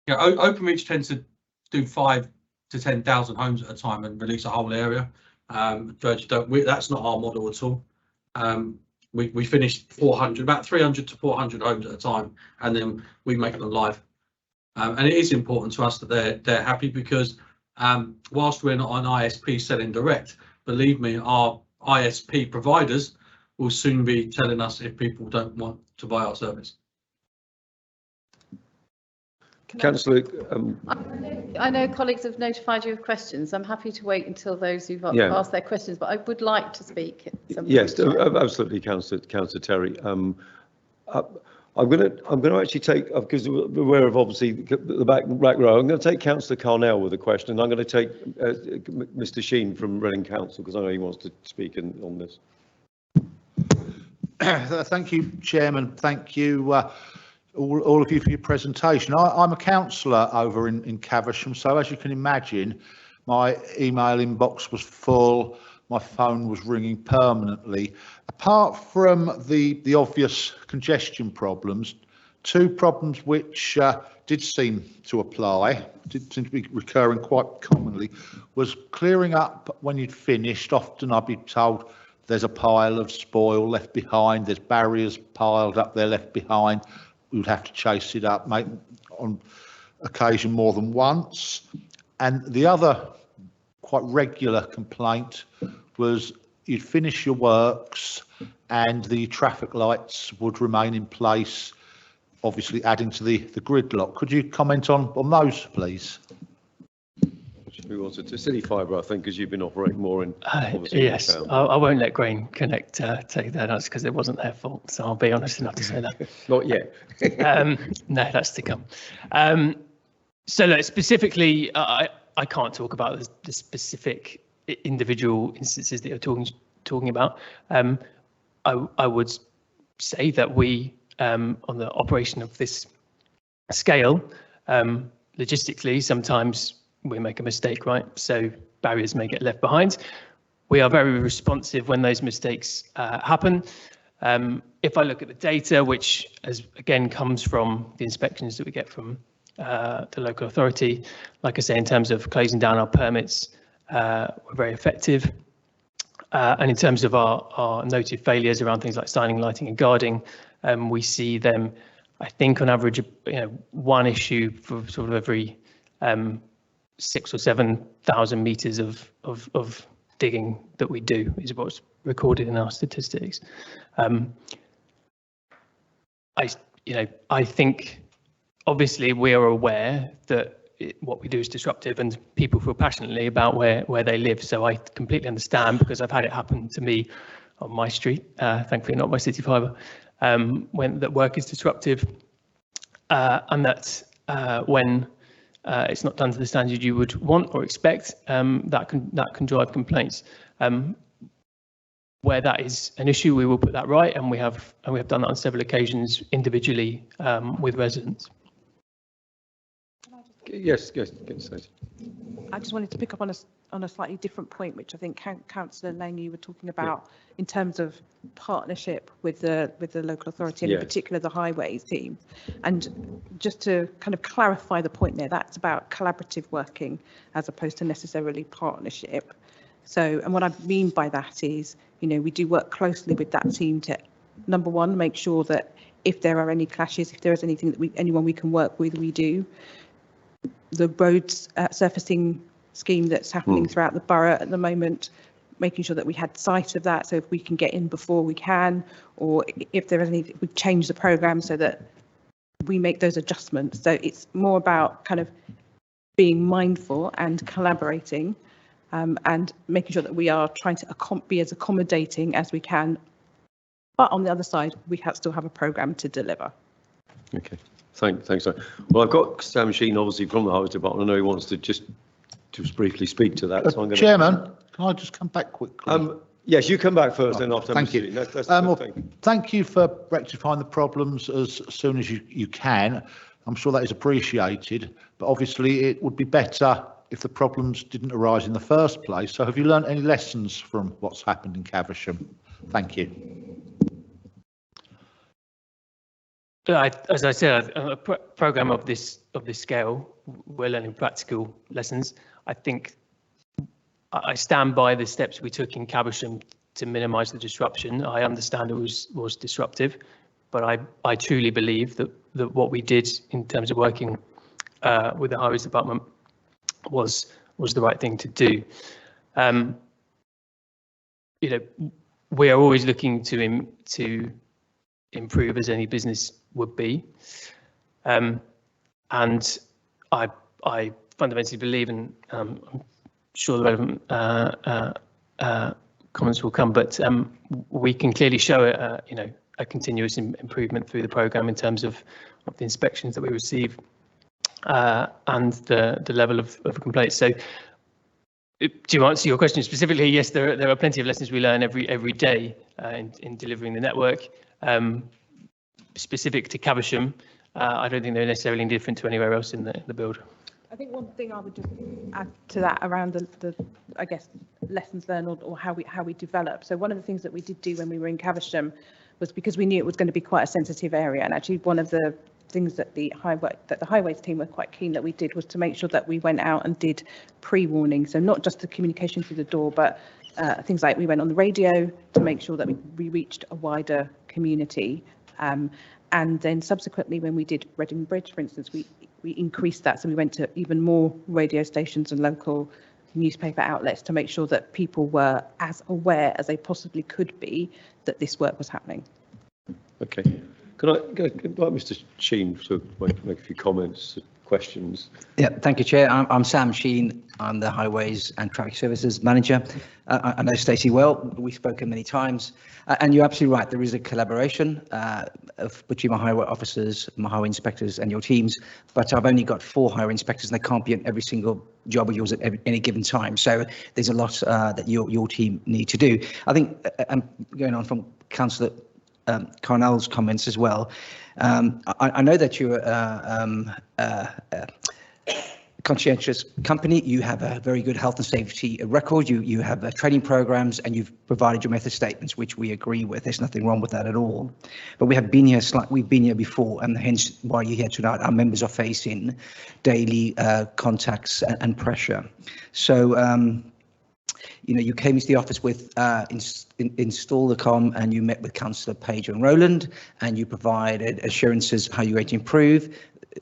you know, Openreach tends to do 5,000 to 10,000 homes at a time and release a whole area. Verges don't. That's not our model at all. We finished 400, about 300 to 400 homes at a time, and then we make them live. And it is important to us that they're happy because. Whilst we're not on ISP selling direct, believe me, our ISP providers will soon be telling us if people don't want to buy our service. Councillor, I know colleagues have notified you of questions. I'm happy to wait until those who've asked their questions, but I would like to speak. Yes, absolutely, Councillor Terry. I'm going to actually take, because we're aware of obviously the back row, I'm going to take Councillor Carnell with a question, and I'm going to take Mr. Sheen from Reading Council, because I know he wants to speak on this. Thank you, Chairman. Thank you, all of you, for your presentation. I'm a councillor over in Caversham, so as you can imagine, my email inbox was full. My phone was ringing permanently. Apart from the obvious congestion problems, 2 problems which did seem to apply, did seem to be recurring quite commonly, was clearing up when you'd finished. Often I'd be told there's a pile of spoil left behind, there's barriers piled up there left behind. We would have to chase it up, on occasion more than once. And the other quite regular complaint was you'd finish your works and the traffic lights would remain in place, obviously adding to the gridlock. Could you comment on those, please? Who wants it? City Fibre, I think, because you've been operating more in. Yes, I won't let Grain Connect take that. That's because it wasn't their fault. So I'll be honest enough to say that. Not yet. No, that's to come. So look, specifically, I can't talk about the specific individual instances that you're talking about. I would say that we, on the operation of this scale, logistically, sometimes we make a mistake, right? So barriers may get left behind. We are very responsive when those mistakes happen. If I look at the data, which again comes from the inspections that we get from the local authority, like I say, in terms of closing down our permits, we're very effective. And in terms of our noted failures around things like signing, lighting and guarding, we see them, I think on average, 1 issue for sort of every 6,000 or 7,000 meters of digging that we do is what's recorded in our statistics. I think obviously we are aware that what we do is disruptive and people feel passionately about where they live. So I completely understand, because I've had it happen to me on my street, thankfully not my City Fibre, when that work is disruptive, and that when it's not done to the standard you would want or expect, that can drive complaints. Where that is an issue, we will put that right, and we have done that on several occasions individually with residents. Yes. I just wanted to pick up on a slightly different point, which I think Councillor Lang, you were talking about in terms of partnership with the local authority, and in particular the highways team. And just to kind of clarify the point there, that's about collaborative working as opposed to necessarily partnership. So, and what I mean by that is, we do work closely with that team to, number one, make sure that if there are any clashes, if there is anything that anyone we can work with, we do. The roads surfacing scheme that's happening throughout the borough at the moment, making sure that we had sight of that, so if we can get in before we can, or if there is anything, we change the programme so that we make those adjustments. So it's more about kind of being mindful and collaborating, and making sure that we are trying to be as accommodating as we can. But on the other side, we still have a programme to deliver. Okay, thanks. Well, I've got Sam Sheen, obviously from the Highways Department. I know he wants to just briefly speak to that. So I'm going Chairman, can I just come back quickly? Yes, you come back first, then after. Thank you. Thank you for rectifying the problems as soon as you can. I'm sure that is appreciated, but obviously it would be better if the problems didn't arise in the first place. So have you learned any lessons from what's happened in Caversham? Thank you. As I said, a programme of this scale, we're learning practical lessons. I think I stand by the steps we took in Caversham to minimise the disruption. I understand it was disruptive, but I truly believe that what we did in terms of working with the Highways Department was the right thing to do. We are always looking to improve, as any business would be, and I fundamentally believe, and I'm sure the relevant comments will come, but we can clearly show a continuous improvement through the programme in terms of the inspections that we receive and the level of complaints. So, to answer your question specifically, yes, there are plenty of lessons we learn every day in delivering the network. Specific to Caversham, I don't think they're necessarily different to anywhere else in the build. I think one thing I would just add to that around the I guess lessons learned or how we develop. So one of the things that we did do when we were in Caversham was because we knew it was going to be quite a sensitive area, and actually one of the things that the highways team were quite keen that we did was to make sure that we went out and did pre-warning. So not just the communication through the door, but things like we went on the radio to make sure that we reached a wider community. And then subsequently, when we did Reading Bridge, for instance, we increased that. So we went to even more radio stations and local newspaper outlets to make sure that people were as aware as they possibly could be that this work was happening. Okay. Can I invite Mr. Sheen to make a few comments, questions? Yeah, thank you, Chair. I'm Sam Sheen. I'm the Highways and Traffic Services Manager. I know Stacey well. We've spoken many times. And you're absolutely right. There is a collaboration between my highway officers, my highway inspectors and your teams. But I've only got 4 highway inspectors and they can't be on every single job of yours at any given time. So there's a lot that your team need to do. I think I'm going on from Councillor Carnell's comments as well. I know that you're a conscientious company. You have a very good health and safety record. You have training programs, and you've provided your method statements, which we agree with. There's nothing wrong with that at all. But we have been here we've been here before, and hence why you're here tonight. Our members are facing daily contacts and pressure. So. You came into the office with install the com, and you met with Councillor Page and Rowland, and you provided assurances how you're going to improve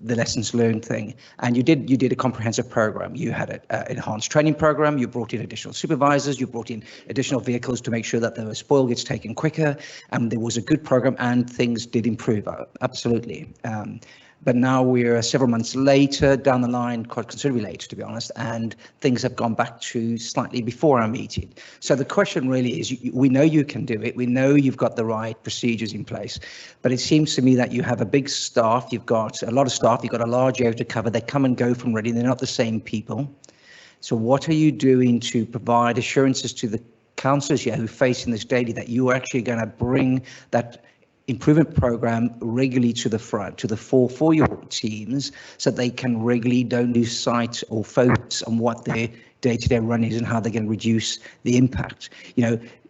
the lessons learned thing. And you did a comprehensive program. You had an enhanced training program. You brought in additional supervisors. You brought in additional vehicles to make sure that the spoil gets taken quicker. And there was a good program, and things did improve. Absolutely. But now we're several months later down the line, quite considerably later, to be honest, and things have gone back to slightly before our meeting. So the question really is, we know you can do it. We know you've got the right procedures in place, but it seems to me that you have a big staff. You've got a lot of staff. You've got a large area to cover. They come and go from Reading. They're not the same people. So what are you doing to provide assurances to the councillors here who are facing this daily that you are actually going to bring that improvement program regularly to the front, to the fore for your teams, so they can regularly don't lose sight or focus on what their day-to-day run is and how they can reduce the impact.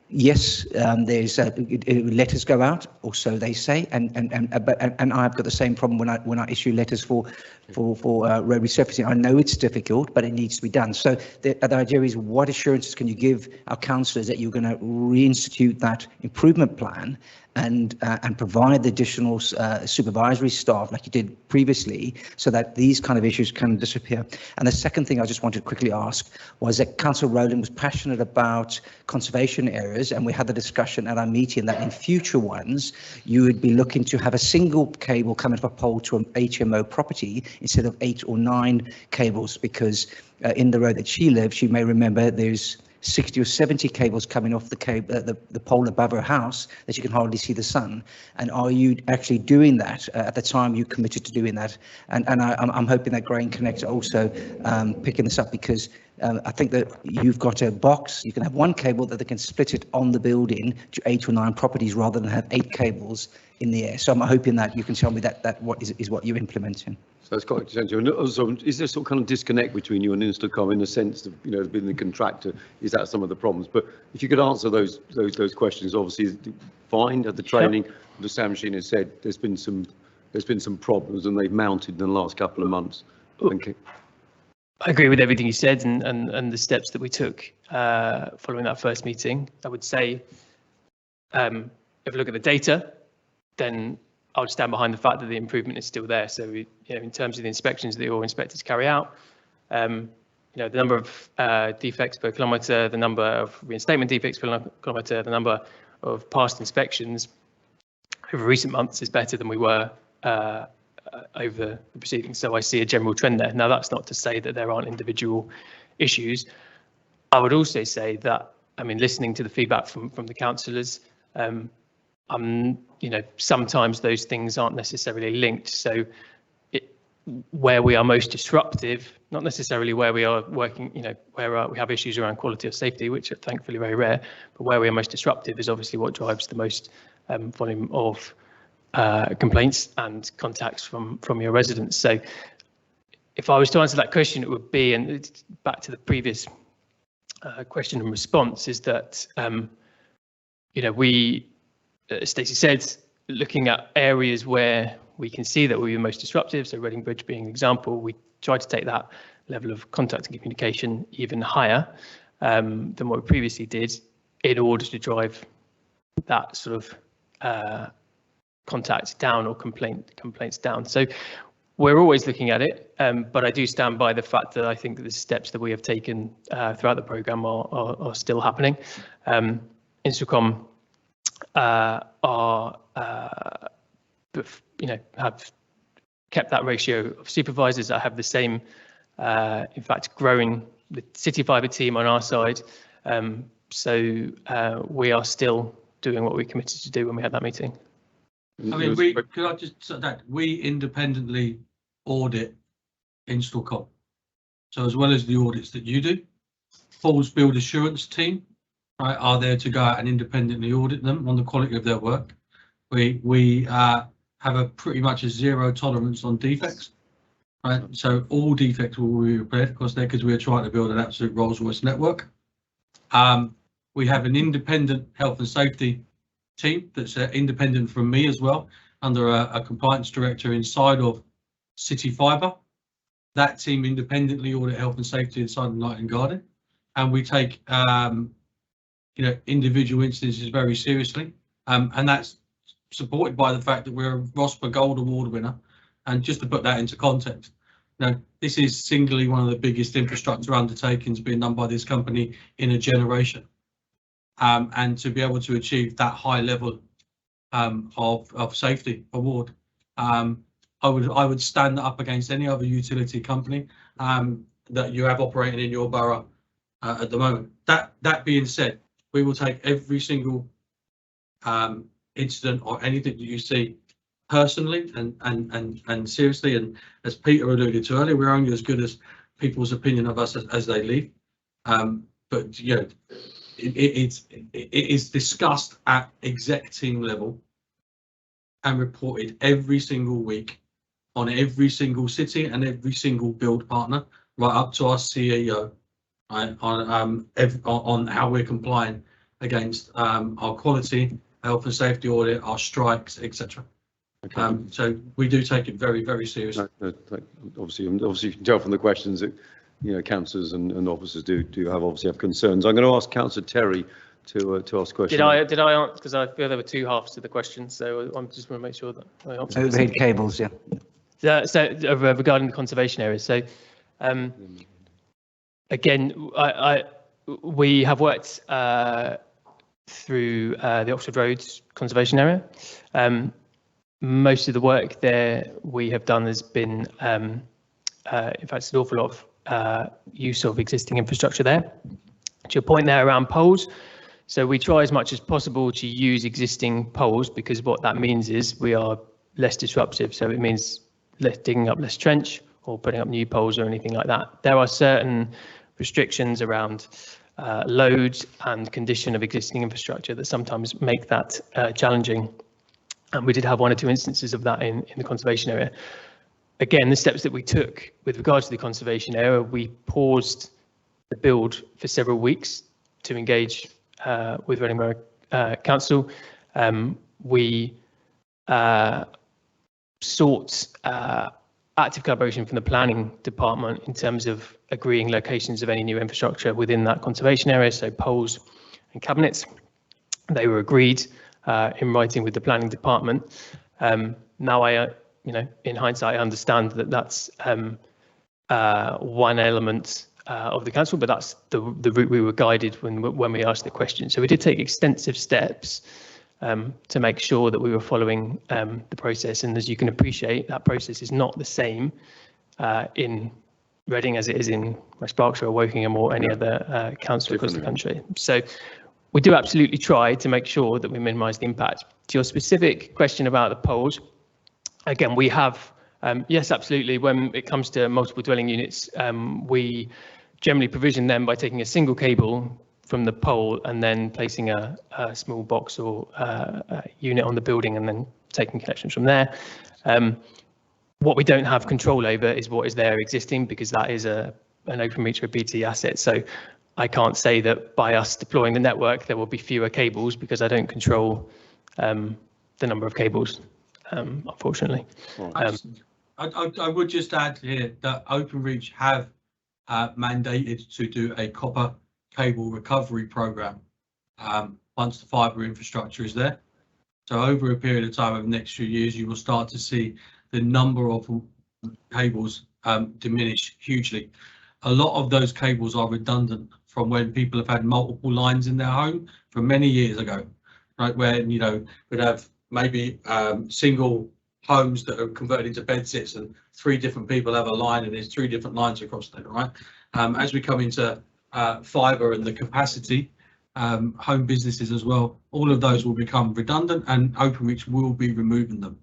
Yes, there's letters go out, or so they say, and I've got the same problem when I issue letters for road resurfacing. I know it's difficult, but it needs to be done. So the idea is, what assurances can you give our councillors that you're going to reinstitute that improvement plan and provide the additional supervisory staff like you did previously, so that these kind of issues can disappear? And the second thing I just wanted to quickly ask was that Councillor Rowland was passionate about conservation areas, and we had the discussion at our meeting that in future ones you would be looking to have a single cable coming from a pole to an HMO property instead of 8 or 9 cables, because in the road that she lives, you may remember there's 60 or 70 cables coming off the pole above her house that you can hardly see the sun. And are you actually doing that at the time you committed to doing that? And I'm hoping that Grain Connect are also picking this up, because I think that you've got a box, you can have one cable that they can split it on the building to 8 or 9 properties rather than have 8 cables in the air. So I'm hoping that you can tell me that what is what you're implementing. So it's quite essential. And also, is there some kind of disconnect between you and Instacom in the sense of, being the contractor? Is that some of the problems? But if you could answer those questions, obviously, fine. At the training, the Sam Sheen has said there's been some problems and they've mounted in the last couple of months. Thank you. I agree with everything you said and the steps that we took following that first meeting. I would say, if you look at the data, then I would stand behind the fact that the improvement is still there. So, in terms of the inspections that all inspectors carry out, the number of defects per kilometre, the number of reinstatement defects per kilometre, the number of past inspections over recent months is better than we were over the proceedings. So I see a general trend there. Now, that's not to say that there aren't individual issues. I would also say that, listening to the feedback from the councillors, sometimes those things aren't necessarily linked. So where we are most disruptive, not necessarily where we are working, where we have issues around quality or safety, which are thankfully very rare, but where we are most disruptive is obviously what drives the most volume of complaints and contacts from your residents. So if I was to answer that question, it would be, and it's back to the previous question and response, is that, we, as Stacey said, looking at areas where we can see that we're most disruptive, so Reading Bridge being an example, we try to take that level of contact and communication even higher than what we previously did in order to drive that sort of contact down or complaints down. So we're always looking at it, but I do stand by the fact that I think that the steps that we have taken throughout the programme are still happening. Instacom have kept that ratio of supervisors. I have the same, in fact, growing the City Fibre team on our side. So we are still doing what we committed to do when we had that meeting. Could I just say that we independently audit Instacom. So as well as the audits that you do, Paul's Build Assurance team, right, are there to go out and independently audit them on the quality of their work. We have a pretty much a zero tolerance on defects, right? So all defects will be repaired, of course, there, because we are trying to build an absolute Rolls-Royce network. We have an independent health and safety team that's independent from me as well, under a compliance director inside of City Fibre. That team independently audit health and safety inside the Night and Garden, and we take individual instances very seriously, and that's supported by the fact that we're a ROSPA Gold Award winner. And just to put that into context, this is singly one of the biggest infrastructure undertakings being done by this company in a generation, and to be able to achieve that high level of safety award, I would stand up against any other utility company that you have operating in your borough at the moment. That being said, we will take every single incident or anything that you see personally and seriously. And as Peter alluded to earlier, we're only as good as people's opinion of us as they leave. But it is discussed at exec team level and reported every single week on every single city and every single build partner, right up to our CEO, right, on how we're complying against our quality, health and safety audit, our strikes, etc. Okay. So we do take it very, very seriously. Obviously, you can tell from the questions that councillors and officers do obviously have concerns. I'm going to ask Councillor Terry to ask questions. Did I answer? Because I feel there were two halves to the question, so I just want to make sure that I answer. Overhead cables, yeah. Regarding the conservation areas, so again, we have worked through the Oxford Roads conservation area. Most of the work there we have done has been, in fact, an awful lot of use of existing infrastructure there. To your point there around poles, so we try as much as possible to use existing poles, because what that means is we are less disruptive. So it means digging up less trench or putting up new poles or anything like that. There are certain restrictions around load and condition of existing infrastructure that sometimes make that challenging. And we did have one or two instances of that in the conservation area. Again, the steps that we took with regards to the conservation area, we paused the build for several weeks to engage with Reading Borough Council. We sought active collaboration from the planning department in terms of agreeing locations of any new infrastructure within that conservation area, so poles and cabinets. They were agreed in writing with the planning department. Now in hindsight, I understand that that's one element of the council, but that's the route we were guided when we asked the question. So we did take extensive steps to make sure that we were following the process. And as you can appreciate, that process is not the same in Reading as it is in West Berkshire or Wokingham or any other council across the country. So we do absolutely try to make sure that we minimise the impact. To your specific question about the poles, again, we have, yes, absolutely. When it comes to multiple dwelling units, we generally provision them by taking a single cable from the pole and then placing a small box or a unit on the building and then taking connections from there. What we don't have control over is what is there existing, because that is an Openreach or BT asset. So I can't say that by us deploying the network, there will be fewer cables, because I don't control the number of cables, unfortunately. I would just add here that Openreach have mandated to do a copper cable recovery program once the fibre infrastructure is there. So over a period of time, over the next few years, you will start to see the number of cables diminish hugely. A lot of those cables are redundant from when people have had multiple lines in their home from many years ago, right? Where, you know, we'd have maybe single homes that are converted into bedsits and 3 different people have a line and there's 3 different lines across there, right? As we come into fibre and the capacity, home businesses as well, all of those will become redundant and Openreach will be removing them.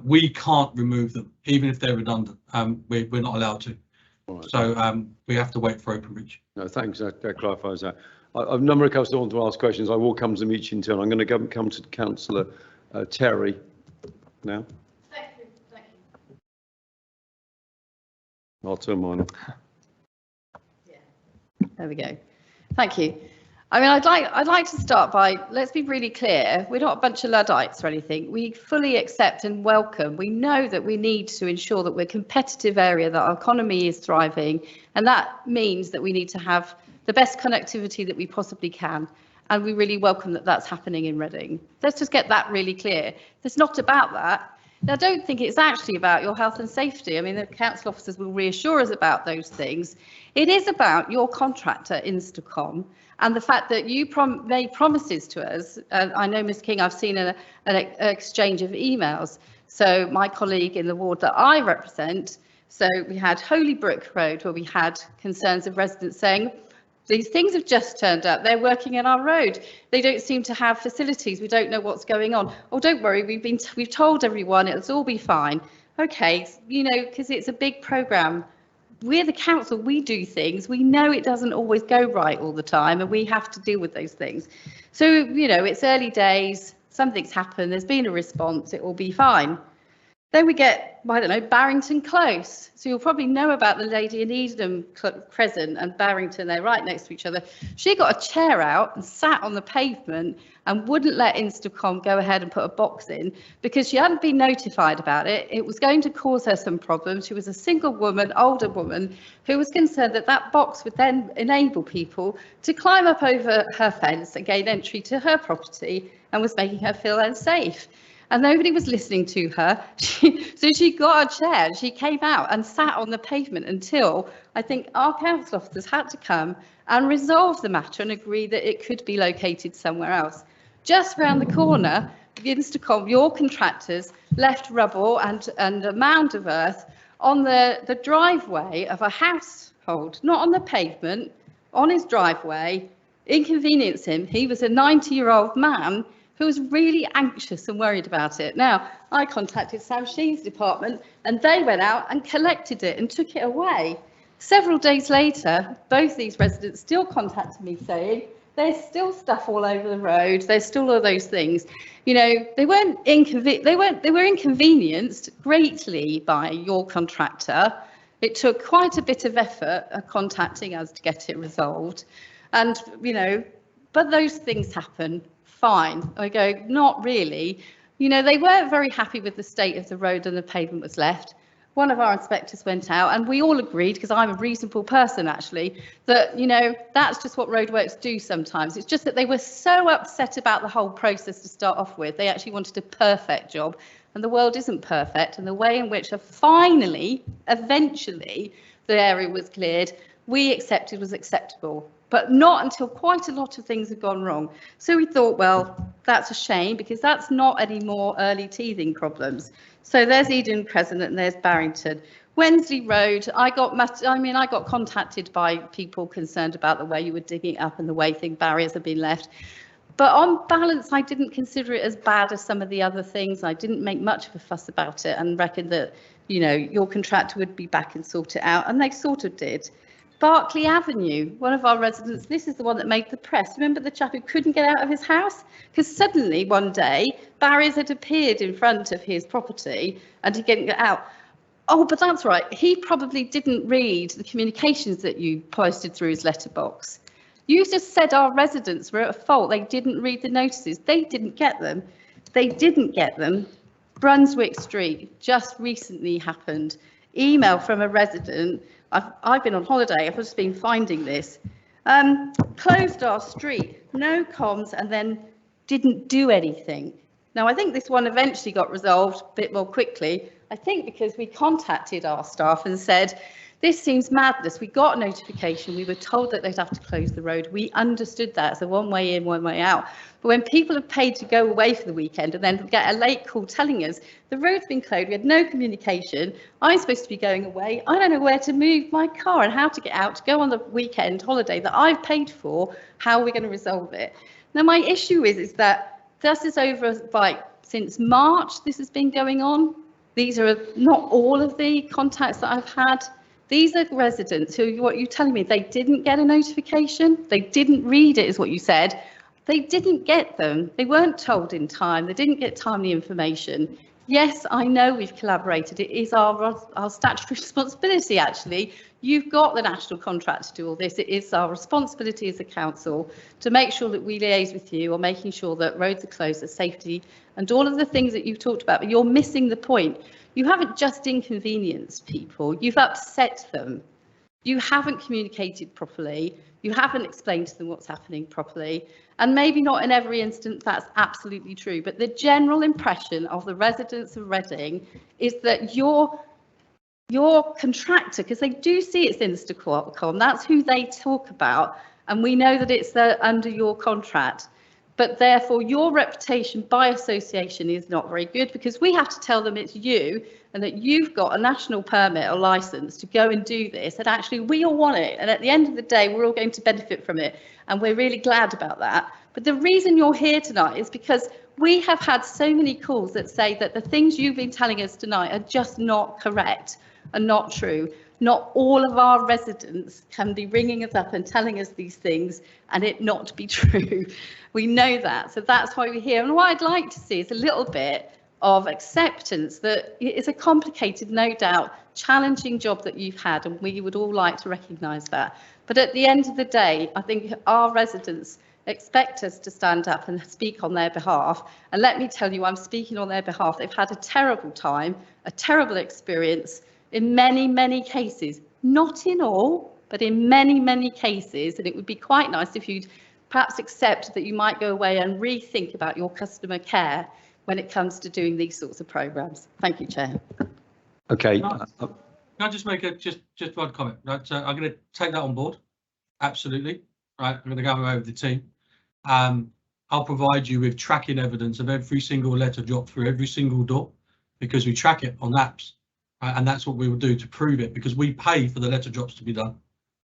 We can't remove them, even if they're redundant. We're not allowed to. Right. So we have to wait for Openreach. No, thanks. That clarifies that. A number of councillors want to ask questions. I will come to them each in turn. I'm going to come to Councillor Terry now. Thank you. I'll turn mine on. Yeah. There we go. Thank you. I mean, I'd like to start by, let's be really clear, we're not a bunch of Luddites or anything. We fully accept and welcome. We know that we need to ensure that we're a competitive area, that our economy is thriving, and that means that we need to have the best connectivity that we possibly can. And we really welcome that that's happening in Reading. Let's just get that really clear. It's not about that. And I don't think it's actually about your health and safety. I mean, the council officers will reassure us about those things. It is about your contractor, Instacom, and the fact that you made promises to us. I know, Ms King, I've seen an exchange of emails. So my colleague in the ward that I represent, so we had Holybrook Road, where we had concerns of residents saying, these things have just turned up. They're working in our road. They don't seem to have facilities. We don't know what's going on. Oh, don't worry. We've told everyone it'll all be fine. OK, you know, because it's a big programme. We're the council. We do things. We know it doesn't always go right all the time, and we have to deal with those things. So, you know, it's early days. Something's happened. There's been a response. It will be fine. Then we get, I don't know, Barrington Close. So you'll probably know about the lady in Edendon Crescent and Barrington, they're right next to each other. She got a chair out and sat on the pavement and wouldn't let Instacom go ahead and put a box in because she hadn't been notified about it. It was going to cause her some problems. She was a single woman, older woman, who was concerned that that box would then enable people to climb up over her fence and gain entry to her property and was making her feel unsafe. And nobody was listening to her. So she got a chair, she came out and sat on the pavement until I think our council officers had to come and resolve the matter and agree that it could be located somewhere else. Just round the corner, Instacom, your contractors left rubble and a mound of earth on the driveway of a household, not on the pavement, on his driveway, inconvenience him. He was a 90-year-old man who was really anxious and worried about it. Now, I contacted Sam Sheen's department and they went out and collected it and took it away. Several days later, both these residents still contacted me saying, there's still stuff all over the road, there's still all those things. You know, they were inconvenienced greatly by your contractor. It took quite a bit of effort contacting us to get it resolved. And, you know, but those things happen. Fine. I go, not really. You know, they weren't very happy with the state of the road and the pavement was left. One of our inspectors went out and we all agreed, because I'm a reasonable person actually, that, you know, that's just what roadworks do sometimes. It's just that they were so upset about the whole process to start off with. They actually wanted a perfect job and the world isn't perfect. And the way in which finally, eventually, the area was cleared, we accepted was acceptable. But not until quite a lot of things had gone wrong. So we thought, well, that's a shame because that's not any more early teething problems. So there's Eden Crescent and there's Barrington. Wensley Road, I got contacted by people concerned about the way you were digging up and the way barriers have been left. But on balance, I didn't consider it as bad as some of the other things. I didn't make much of a fuss about it and reckoned that, you know, your contractor would be back and sort it out, and they sort of did. Berkeley Avenue, one of our residents, this is the one that made the press. Remember the chap who couldn't get out of his house? Because suddenly one day barriers had appeared in front of his property and he couldn't get out. Oh, but that's right. He probably didn't read the communications that you posted through his letterbox. You just said our residents were at fault. They didn't read the notices. They didn't get them. They didn't get them. Brunswick Street just recently happened. Email from a resident. I've been on holiday, I've just been finding this. Closed our street, no comms, and then didn't do anything. Now, I think this one eventually got resolved a bit more quickly. I think because we contacted our staff and said, this seems madness. We got a notification. We were told that they'd have to close the road. We understood that. So one way in, one way out. But when people have paid to go away for the weekend and then get a late call telling us the road's been closed, we had no communication. I'm supposed to be going away. I don't know where to move my car and how to get out to go on the weekend holiday that I've paid for. How are we going to resolve it? Now, my issue is that this is over since March. This has been going on. These are not all of the contacts that I've had. These are residents who, what you're telling me, they didn't get a notification, they didn't read it is what you said, they didn't get them, they weren't told in time, they didn't get timely information. Yes, I know we've collaborated, it is our statutory responsibility actually. You've got the national contract to do all this, it is our responsibility as a council to make sure that we liaise with you on making sure that roads are closed, that safety and all of the things that you've talked about, but you're missing the point. You haven't just inconvenienced people, you've upset them. You haven't communicated properly, you haven't explained to them what's happening properly, and maybe not in every instance that's absolutely true, but the general impression of the residents of Reading is that your contractor, because they do see it's Instacom, that's who they talk about, and we know that it's under your contract. But therefore, your reputation by association is not very good because we have to tell them it's you and that you've got a national permit or license to go and do this. And actually, we all want it. And at the end of the day, we're all going to benefit from it. And we're really glad about that. But the reason you're here tonight is because we have had so many calls that say that the things you've been telling us tonight are just not correct and not true. Not all of our residents can be ringing us up and telling us these things and it not be true. We know that, so that's why we're here. And what I'd like to see is a little bit of acceptance that it's a complicated, no doubt, challenging job that you've had, and we would all like to recognise that. But at the end of the day, I think our residents expect us to stand up and speak on their behalf. And let me tell you, I'm speaking on their behalf. They've had a terrible time, a terrible experience in many, many cases, not in all, but in many, many cases. And it would be quite nice if you'd perhaps accept that you might go away and rethink about your customer care when it comes to doing these sorts of programmes. Thank you, Chair. Okay. Can I just make a just one comment? Right, so I'm going to take that on board. Absolutely. Right, I'm going to go away with the team. I'll provide you with tracking evidence of every single letter dropped through every single door, because we track it on apps, right? And that's what we will do to prove it, because we pay for the letter drops to be done.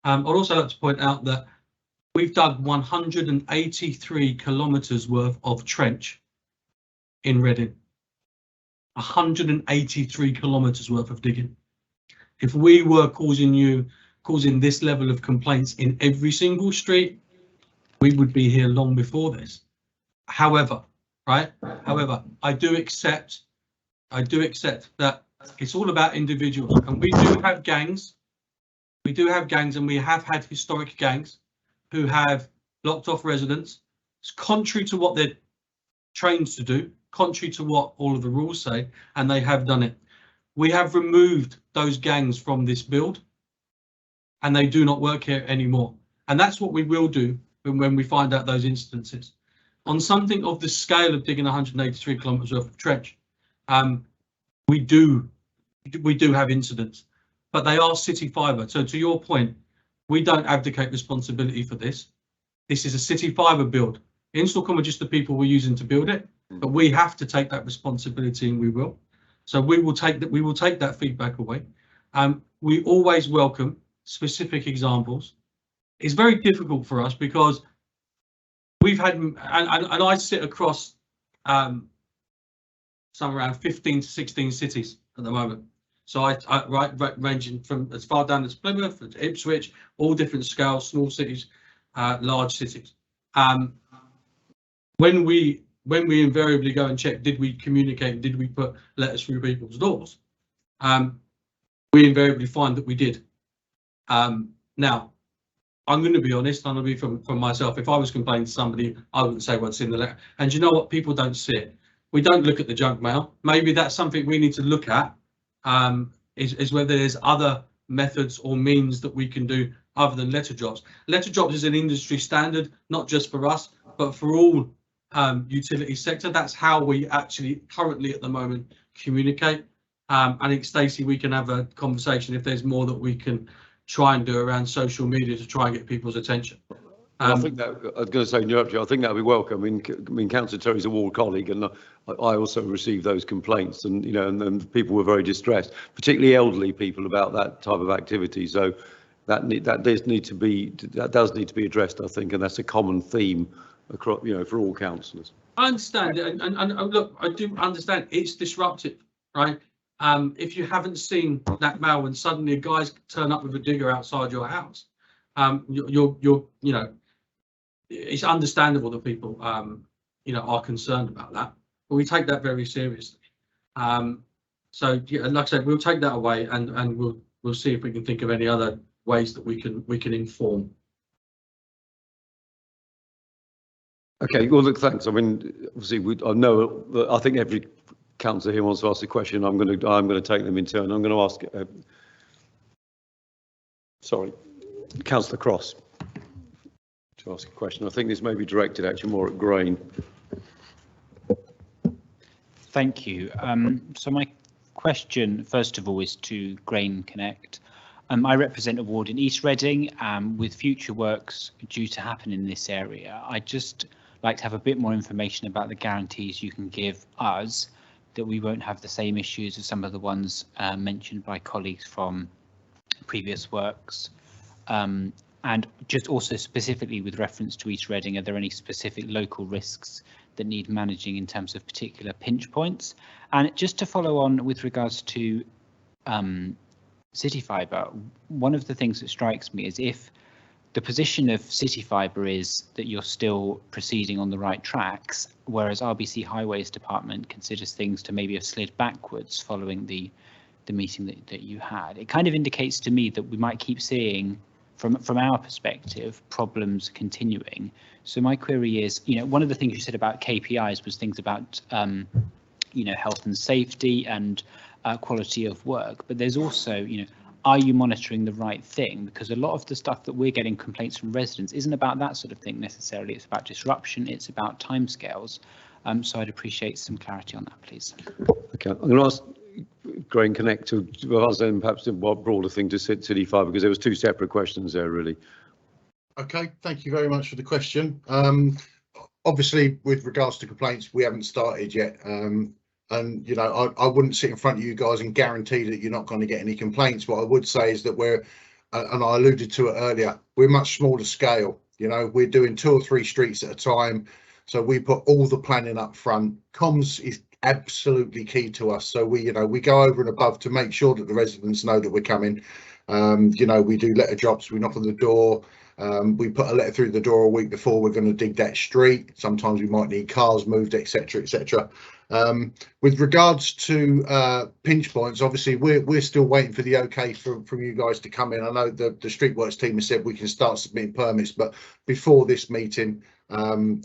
I'd also like to point out that we've dug 183 kilometres worth of trench in Reading. 183 kilometres worth of digging. If we were causing this level of complaints in every single street, we would be here long before this. However, right? However, I do accept that it's all about individuals, and we do have gangs. We do have gangs, and we have had historic gangs who have blocked off residents. It's contrary to what they're trained to do, contrary to what all of the rules say, and they have done it. We have removed those gangs from this build, and they do not work here anymore. And that's what we will do when we find out those instances. On something of the scale of digging 183 kilometres worth of trench, we do have incidents, but they are city fibre. So to your point, we don't abdicate responsibility for this. This is a city fibre build. Installcom are just the people we're using to build it, but we have to take that responsibility, and we will. So we will take that feedback away. We always welcome specific examples. It's very difficult for us because we've had, and I sit across somewhere around 15 to 16 cities at the moment. So I ranging from as far down as Plymouth, Ipswich, all different scales, small cities, large cities. When we invariably go and check, did we communicate, did we put letters through people's doors? We invariably find that we did. Now, I'm going to be honest, I'm going to be from myself. If I was complaining to somebody, I wouldn't say what's in the letter. And you know what? People don't see it. We don't look at the junk mail. Maybe that's something we need to look at, is whether there's other methods or means that we can do other than letter drops. Letter drops is an industry standard, not just for us, but for all utility sector. That's how we actually currently at the moment communicate. I think, Stacey, we can have a conversation if there's more that we can try and do around social media to try and get people's attention. I think that I was going to say, interrupt you, I think that would be welcome. I mean, Councillor Terry's a ward colleague, and I also received those complaints, and and people were very distressed, particularly elderly people, about that type of activity. So that does need to be addressed, I think, and that's a common theme across, for all councillors. I understand it, and look, I do understand it's disruptive, right? If you haven't seen that mail when suddenly a guy's turn up with a digger outside your house, it's understandable that people are concerned about that, but we take that very seriously. So yeah, like I said, we'll take that away, and we'll see if we can think of any other ways that we can inform. Okay, well, look, thanks. I mean, obviously, I think every councillor here wants to ask a question. I'm going to take them in turn. I'm going to ask, Councillor Cross to ask a question. I think this may be directed actually more at Grain. Thank you. So my question, first of all, is to Grain Connect. I represent a ward in East Reading with future works due to happen in this area. I'd just like to have a bit more information about the guarantees you can give us that we won't have the same issues as some of the ones mentioned by colleagues from previous works. And just also specifically with reference to East Reading, are there any specific local risks that need managing in terms of particular pinch points? And just to follow on with regards to City Fibre, one of the things that strikes me is if the position of City Fibre is that you're still proceeding on the right tracks, whereas RBC Highways Department considers things to maybe have slid backwards following the meeting that you had. It kind of indicates to me that we might keep seeing, from our perspective, problems continuing. So my query is, one of the things you said about KPIs was things about, health and safety and quality of work, but there's also, are you monitoring the right thing? Because a lot of the stuff that we're getting complaints from residents isn't about that sort of thing necessarily. It's about disruption, it's about timescales. So I'd appreciate some clarity on that, please. Okay, I'm going to ask Grain Connect to ask them perhaps a broader thing to City Fibre, because there was two separate questions there, really. Okay, thank you very much for the question. Obviously, with regards to complaints, we haven't started yet. And, I wouldn't sit in front of you guys and guarantee that you're not going to get any complaints. What I would say is that we're, and I alluded to it earlier, we're much smaller scale. We're doing 2 or 3 streets at a time. So we put all the planning up front. Comms is absolutely key to us. So we go over and above to make sure that the residents know that we're coming. We do letter drops, we knock on the door. We put a letter through the door a week before we're going to dig that street. Sometimes we might need cars moved, etc., etc. With regards to pinch points, obviously we're still waiting for the okay from you guys to come in. I know the streetworks team has said we can start submitting permits, but before this meeting, then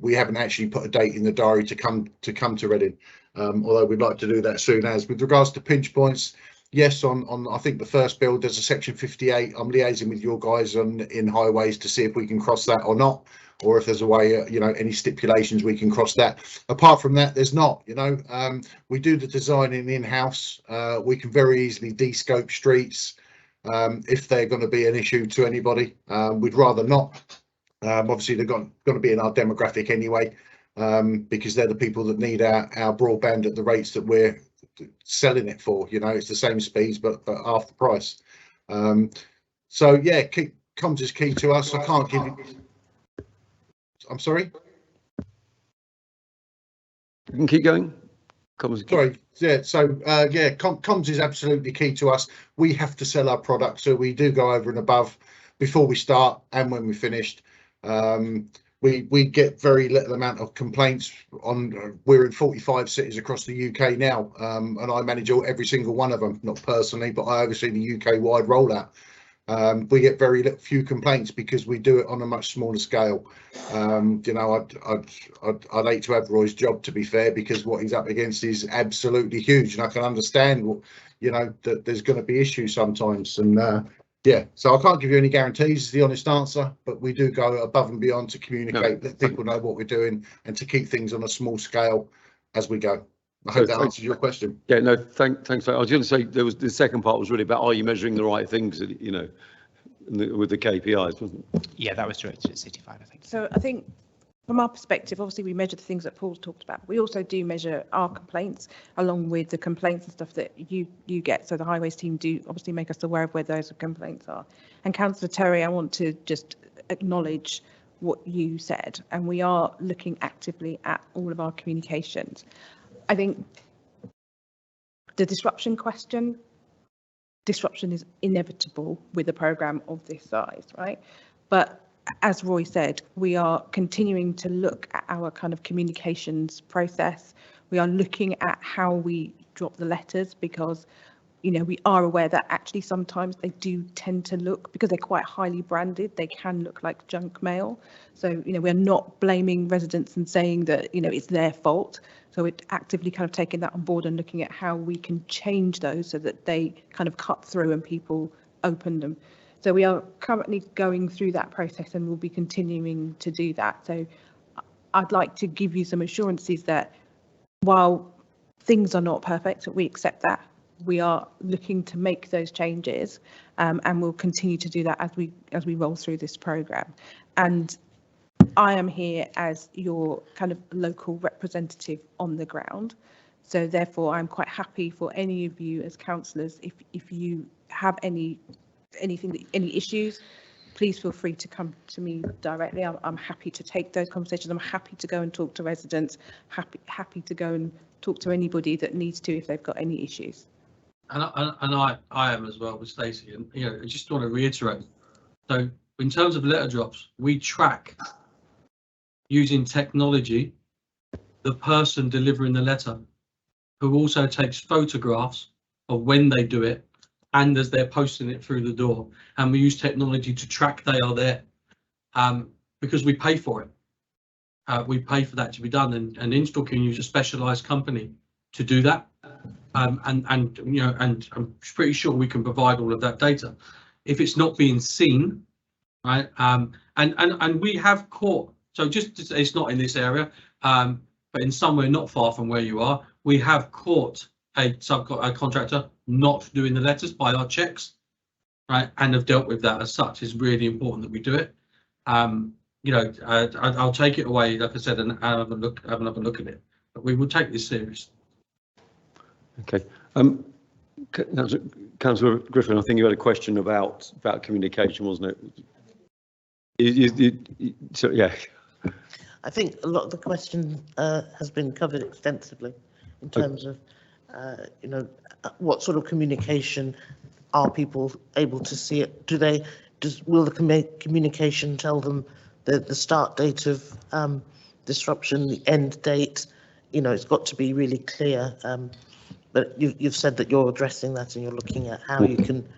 we haven't actually put a date in the diary to come to Reading. Although we'd like to do that soon as. With regards to pinch points, yes, on I think the first build there's a section 58. I'm liaising with your guys in highways to see if we can cross that or not, or if there's a way, any stipulations we can cross that. Apart from that, there's not. We do the designing in-house. We can very easily de-scope streets if they're going to be an issue to anybody. We'd rather not. Obviously, they're going to be in our demographic anyway, because they're the people that need our broadband at the rates that we're selling it for. It's the same speeds but half the price. So yeah, comms is key to us. I can't give you. I'm sorry. You can keep going. Sorry. Yeah. So comms is absolutely key to us. We have to sell our product, so we do go over and above before we start and when we're finished. We get very little amount of complaints on. We're in 45 cities across the UK now, and I manage every single one of them, not personally, but I oversee the UK wide rollout. We get very few complaints because we do it on a much smaller scale. I'd hate to have Roy's job, to be fair, because what he's up against is absolutely huge, and I can understand, that there's going to be issues sometimes, and so I can't give you any guarantees, is the honest answer, but we do go above and beyond to communicate, let people know what we're doing, and to keep things on a small scale as we go. I hope that answers your question. Yeah, no, thanks. I was going to say the second part was really about, are you measuring the right things, with the KPIs, wasn't it? Yeah, that was directed at City Fibre, I think. So I think from our perspective, obviously we measure the things that Paul's talked about. We also do measure our complaints along with the complaints and stuff that you get. So the highways team do obviously make us aware of where those complaints are. And Councillor Terry, I want to just acknowledge what you said, and we are looking actively at all of our communications. I think the disruption is inevitable with a programme of this size, right? But as Roy said, we are continuing to look at our kind of communications process. We are looking at how we drop the letters, because we are aware that actually sometimes they do tend to look, because they're quite highly branded, they can look like junk mail. So we're not blaming residents and saying that it's their fault. So we're actively kind of taking that on board and looking at how we can change those so that they kind of cut through and people open them. So we are currently going through that process, and we'll be continuing to do that. So I'd like to give you some assurances that while things are not perfect, we accept that. We are looking to make those changes, and we'll continue to do that as we roll through this programme. And I am here as your kind of local representative on the ground. So therefore, I'm quite happy for any of you as councillors, if you have any issues, please feel free to come to me directly. I'm happy to take those conversations. I'm happy to go and talk to residents, happy to go and talk to anybody that needs to if they've got any issues. And I am as well with Stacey, and I just want to reiterate. So In terms of letter drops, we track using technology the person delivering the letter, who also takes photographs of when they do it and as they're posting it through the door. And we use technology to track they are there, because we pay for it. We pay for that to be done, and Install can use a specialised company to do that. And you know, and I'm pretty sure we can provide all of that data. If it's not being seen, right? And we have caught. So just it's not in this area, but in somewhere not far from where you are, we have caught a contractor not doing the letters by our checks, right? And have dealt with that as such. It's really important that we do it. You know, I'll take it away, like I said, and have another look at it. But we will take this serious. Okay. Councillor Griffin, I think you had a question about communication, wasn't it? So yeah. I think a lot of the question has been covered extensively in terms of, you know, what sort of communication are people able to see it? Will the communication tell them the start date of disruption, the end date? You know, it's got to be really clear. But you've said that you're addressing that and you're looking at how you can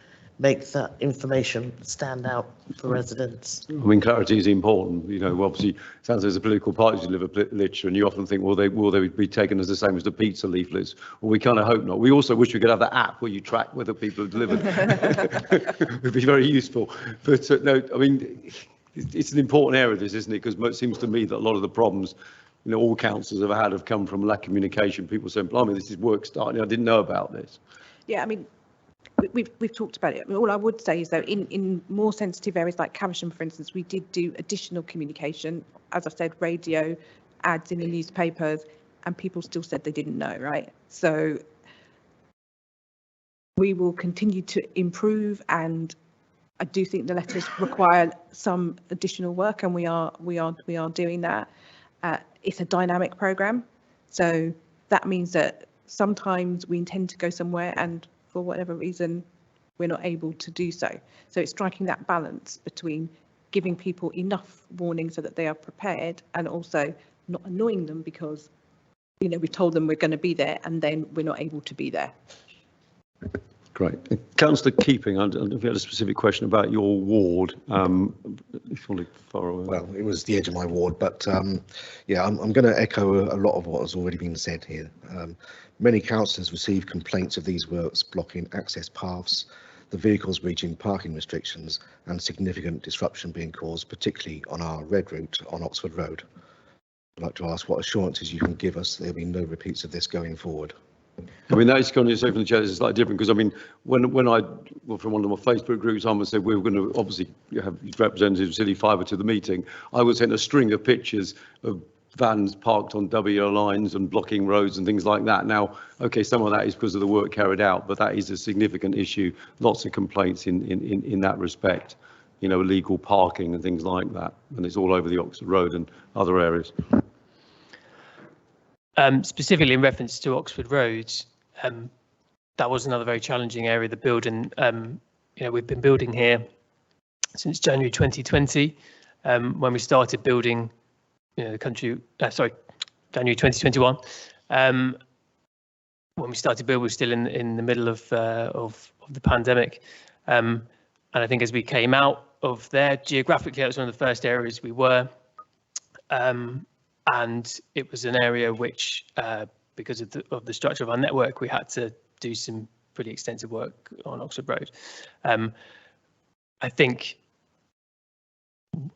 make that information stand out for residents. I mean, clarity is important. You know, obviously, it sounds as a political party deliver literature, and you often think, will they be taken as the same as the pizza leaflets? Well, we kind of hope not. We also wish we could have that app where you track whether people have delivered. It would be very useful. But no, I mean, it's an important area, this, isn't it? Because it seems to me that a lot of the problems, you know, all councils have come from lack of communication. People saying, blimey, this is work starting. I didn't know about this. Yeah, I mean, we've talked about it. I mean, all I would say is, though, in more sensitive areas like Caversham, for instance, we did do additional communication. As I said, radio, ads in the newspapers, and people still said they didn't know, right? So we will continue to improve, and I do think the letters require some additional work, and we are doing that. It's a dynamic programme, so that means that sometimes we intend to go somewhere and for whatever reason we're not able to do so. So it's striking that balance between giving people enough warning so that they are prepared, and also not annoying them because, you know, we've told them we're going to be there and then we're not able to be there. Great. Councillor Keeping, I don't know if you had a specific question about your ward. If you want to far away. Well, it was the edge of my ward, but yeah, I'm going to echo a lot of what has already been said here. Many councillors receive complaints of these works blocking access paths, the vehicles reaching parking restrictions, and significant disruption being caused, particularly on our red route on Oxford Road. I'd like to ask what assurances you can give us there'll be no repeats of this going forward. I mean, that is kind of, so from the chair, it's slightly different, because I mean, when from one of my Facebook groups, someone said we were going to obviously have representatives of City Fibre to the meeting, I was sent a string of pictures of vans parked on WO lines and blocking roads and things like that. Now, okay, some of that is because of the work carried out, but that is a significant issue. Lots of complaints in that respect, you know, illegal parking and things like that, and it's all over the Oxford Road and other areas. Specifically in reference to Oxford Road, that was another very challenging area, the building. You know, we've been building here since January 2020, when we started building, you know, January 2021. When we started build, we were still in the middle of the pandemic. And I think as we came out of there, geographically, that was one of the first areas we were. And it was an area which, because of the structure of our network, we had to do some pretty extensive work on Oxford Road. I think,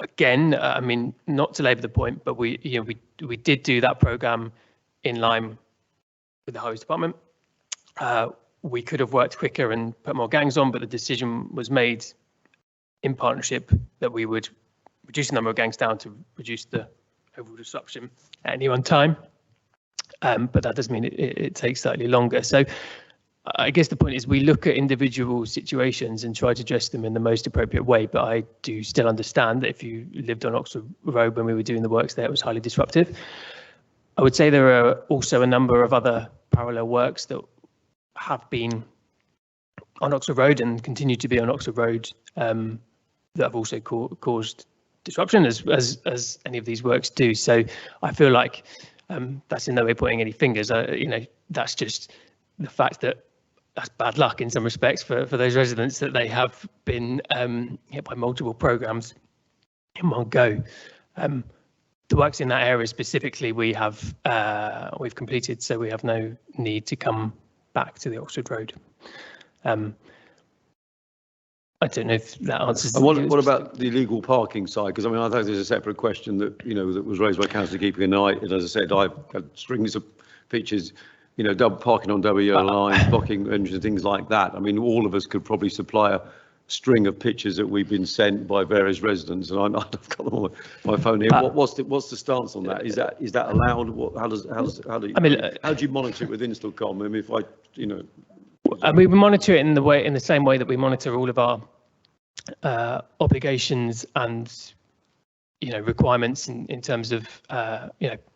again, I mean, not to labour the point, but we did do that programme in line with the Highways Department. We could have worked quicker and put more gangs on, but the decision was made in partnership that we would reduce the number of gangs down to reduce the overall disruption at any one time, but that doesn't mean it takes slightly longer. So I guess the point is we look at individual situations and try to address them in the most appropriate way, but I do still understand that if you lived on Oxford Road when we were doing the works there, it was highly disruptive. I would say there are also a number of other parallel works that have been on Oxford Road and continue to be on Oxford Road that have also caused disruption, as any of these works do. So I feel like that's in no way pointing any fingers. That's just the fact that that's bad luck in some respects for those residents, that they have been hit by multiple programmes in one go. The works in that area specifically we've completed, so we have no need to come back to the Oxford Road. I don't know if that answers. And what about the illegal parking side? Because I mean, I think there's a separate question that that was raised by Councillor Keeping a Night, and as I said, I've had strings of pictures, double parking on double yellow lines, blocking entrances, things like that. I mean, all of us could probably supply a string of pictures that we've been sent by various residents, and I've got them on my phone here. What's the stance on that? Is that allowed? How do you monitor it with Installcom? I mean, if we monitor it in the same way that we monitor all of our obligations and requirements in terms of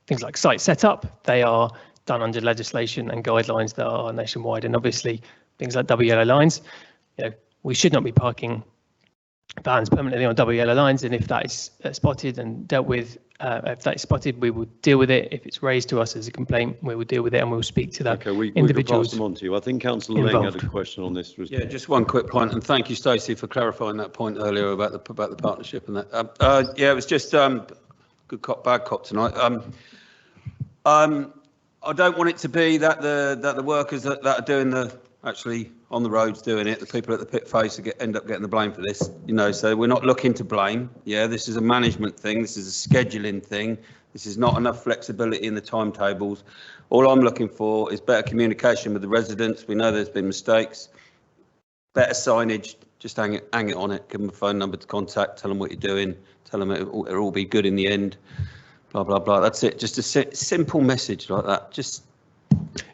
things like site setup. They are done under legislation and guidelines that are nationwide, and obviously things like double yellow lines. We should not be parking vans permanently on double yellow lines, and if that is spotted and dealt with, if that is spotted, we will deal with it. If it's raised to us as a complaint, we will deal with it, and we'll speak to that individuals. We can pass them on to you. I think Councillor Lang had a question on this. Yeah, just one quick point, and thank you, Stacey, for clarifying that point earlier about the partnership and that. Yeah, it was just good cop, bad cop tonight. I don't want it to be that the workers that are doing actually on the roads doing it, the people at the pit face end up getting the blame for this, so we're not looking to blame. Yeah, this is a management thing, this is a scheduling thing, this is not enough flexibility in the timetables. All I'm looking for is better communication with the residents. We know there's been mistakes, better signage, just hang it on it, give them a phone number to contact, tell them what you're doing, tell them it'll all be good in the end, blah, blah, blah. That's it, just a simple message like that.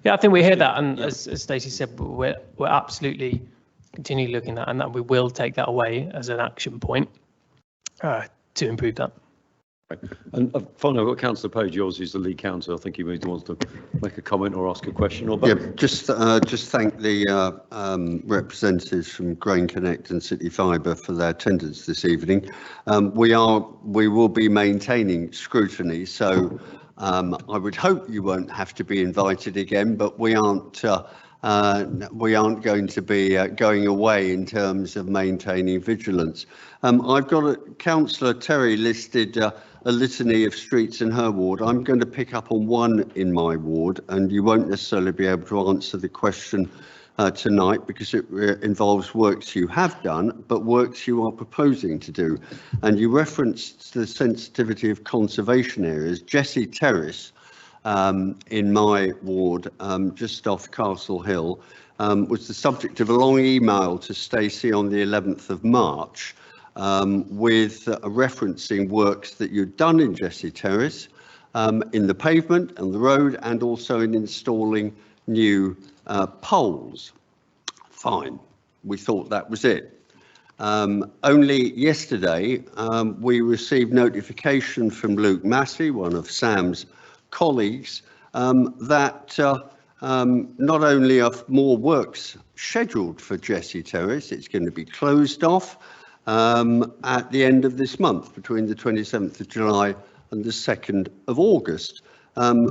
Yeah, I think we hear that, and as Stacey said, we're absolutely continually looking at, and that we will take that away as an action point to improve that. And finally, I've got Councillor Page, yours is the lead councillor. I think he wants to make a comment or ask a question. Just thank the representatives from Grain Connect and City Fibre for their attendance this evening. We will be maintaining scrutiny, so I would hope you won't have to be invited again, but we aren't going to be going away in terms of maintaining vigilance. I've got Councillor Terry listed a litany of streets in her ward. I'm going to pick up on one in my ward, and you won't necessarily be able to answer the question tonight because it involves works you have done, but works you are proposing to do. And you referenced the sensitivity of conservation areas. Jessie Terrace in my ward, just off Castle Hill, was the subject of a long email to Stacey on the 11th of March with referencing works that you'd done in Jessie Terrace, in the pavement and the road, and also in installing new poles. Fine, we thought that was it. Only yesterday we received notification from Luke Massey, one of Sam's colleagues, that not only are more works scheduled for Jessie Terrace, it's going to be closed off at the end of this month, between the 27th of July and the 2nd of August,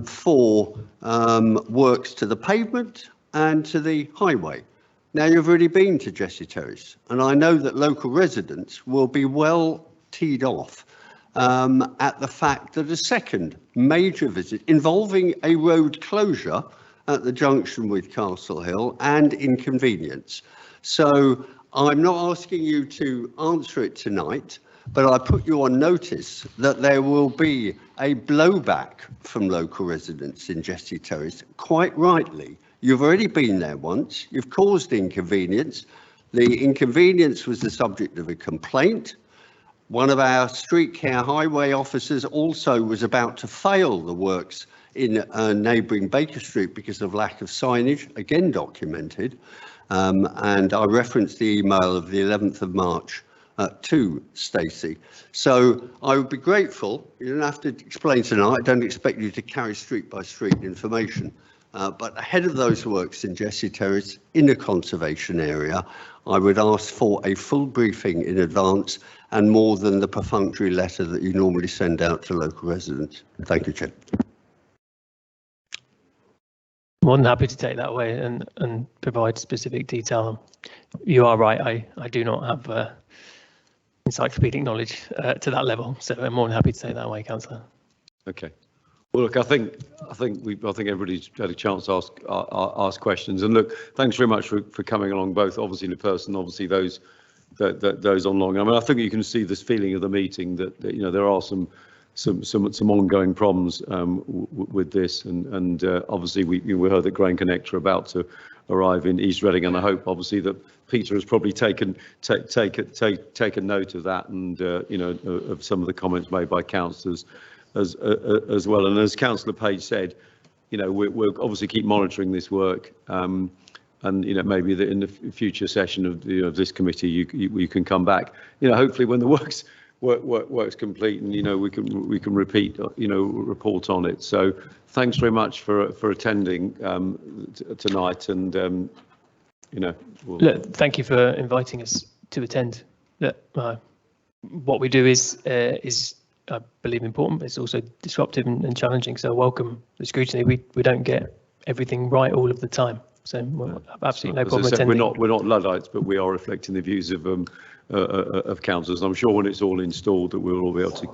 for works to the pavement and to the highway. Now, you've already been to Jessie Terrace, and I know that local residents will be well teed off at the fact that a second major visit involving a road closure at the junction with Castle Hill and inconvenience. So I'm not asking you to answer it tonight, but I put you on notice that there will be a blowback from local residents in Jessie Terrace. Quite rightly, you've already been there once, you've caused inconvenience. The inconvenience was the subject of a complaint. One of our street care highway officers also was about to fail the works in neighbouring Baker Street because of lack of signage, again documented. And I referenced the email of the 11th of March to Stacey. So I would be grateful, you don't have to explain tonight, I don't expect you to carry street by street information, but ahead of those works in Jessie Terrace in a conservation area, I would ask for a full briefing in advance and more than the perfunctory letter that you normally send out to local residents. Thank you, Chair. More than happy to take that away and provide specific detail. You are right, I do not have encyclopedic knowledge to that level, so I'm more than happy to take that away, Councillor. Okay. Well, look, I think everybody's had a chance to ask questions, and look, thanks very much for coming along, both obviously in person, obviously those online. I mean, I think you can see this feeling of the meeting that you know there are some ongoing problems with this, and obviously we heard that Grain Connect are about to arrive in East Reading, and I hope obviously that Peter has probably taken note of that, and you know, of some of the comments made by councillors as well. And as Councillor Page said, you know, we'll obviously keep monitoring this work, and you know, maybe that in the future session of this committee you can come back, you know, hopefully when the work's complete, and you know we can repeat, you know, report on it. So thanks very much for attending tonight, and you know, look, thank you for inviting us to attend. Look, what we do is I believe important, but it's also disruptive and challenging. So welcome the scrutiny. We don't get everything right all of the time. So we'll have absolutely no problem attending. We're not Luddites, but we are reflecting the views of councillors. I'm sure when it's all installed that we'll all be able to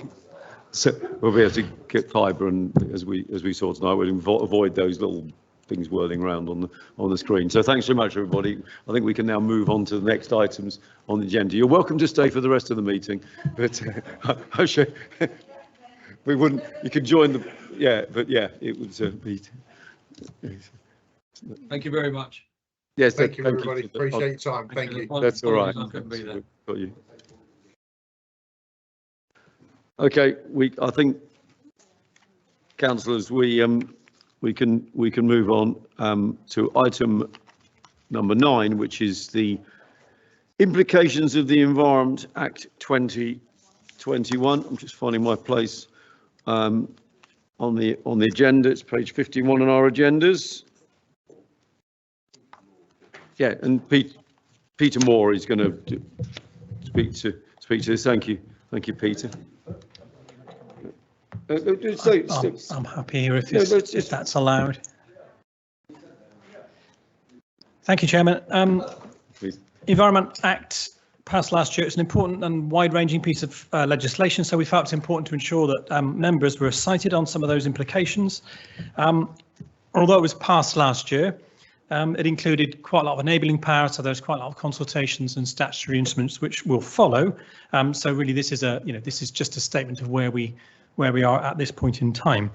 get fibre, and as we saw tonight, we'll avoid those little things whirling around on the screen. So thanks so much, everybody. I think we can now move on to the next items on the agenda. You're welcome to stay for the rest of the meeting, but I'm sure we wouldn't. You could join the it would be. Thank you very much. Yes, thank you, everybody. Appreciate your time. Thank you. That's all right. I couldn't be there. Got you. Okay, I think, councillors, we can move on to item number 9, which is the implications of the Environment Act 2021. I'm just finding my place on the agenda. It's page 51 on our agendas. Yeah, and Peter Moore is going to speak to this. Thank you, Peter. I'm happy here if that's allowed. Thank you, Chairman. Environment Act passed last year. It's an important and wide-ranging piece of legislation, so we felt it's important to ensure that members were cited on some of those implications. Although it was passed last year, it included quite a lot of enabling power, so there's quite a lot of consultations and statutory instruments which will follow. So really, this is just a statement of where we are at this point in time.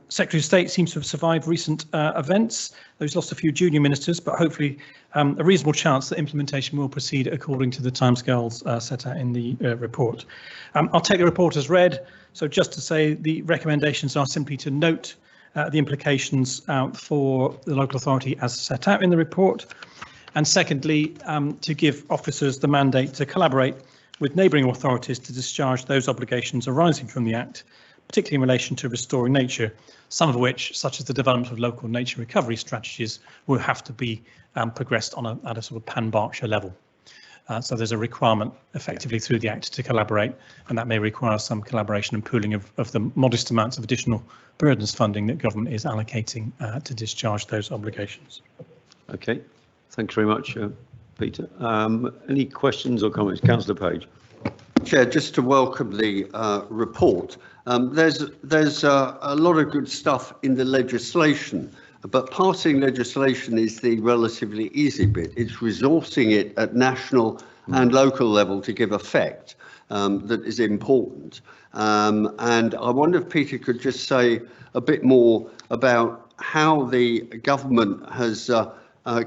Secretary of State seems to have survived recent events. They've lost a few junior ministers, but hopefully a reasonable chance that implementation will proceed according to the timescales set out in the report. I'll take the report as read. So just to say, the recommendations are simply to note the implications for the local authority as set out in the report. And secondly, to give officers the mandate to collaborate with neighbouring authorities to discharge those obligations arising from the Act, particularly in relation to restoring nature, some of which, such as the development of local nature recovery strategies, will have to be progressed at a sort of pan-Berkshire level. So there's a requirement effectively through the Act to collaborate, and that may require some collaboration and pooling of the modest amounts of additional burdens funding that government is allocating to discharge those obligations. Okay, thanks very much, Peter. Any questions or comments? Councillor Page. Chair, just to welcome the report. There's a lot of good stuff in the legislation, but passing legislation is the relatively easy bit. It's resourcing it at national and local level to give effect that is important. And I wonder if Peter could just say a bit more about how the government has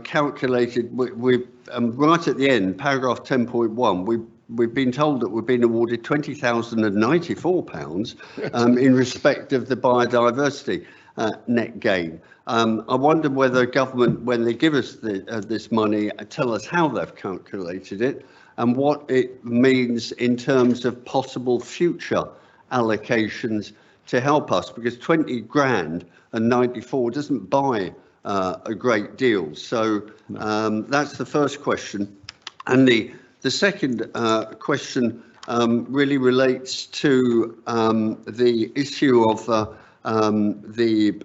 calculated. Right at the end, paragraph 10.1, we've been told that we've been awarded £20,094 in respect of the biodiversity net gain. I wonder whether government, when they give us this money, tell us how they've calculated it and what it means in terms of possible future allocations to help us, because 20 grand and 94 doesn't buy a great deal. So that's the first question. And the second question really relates to the issue of the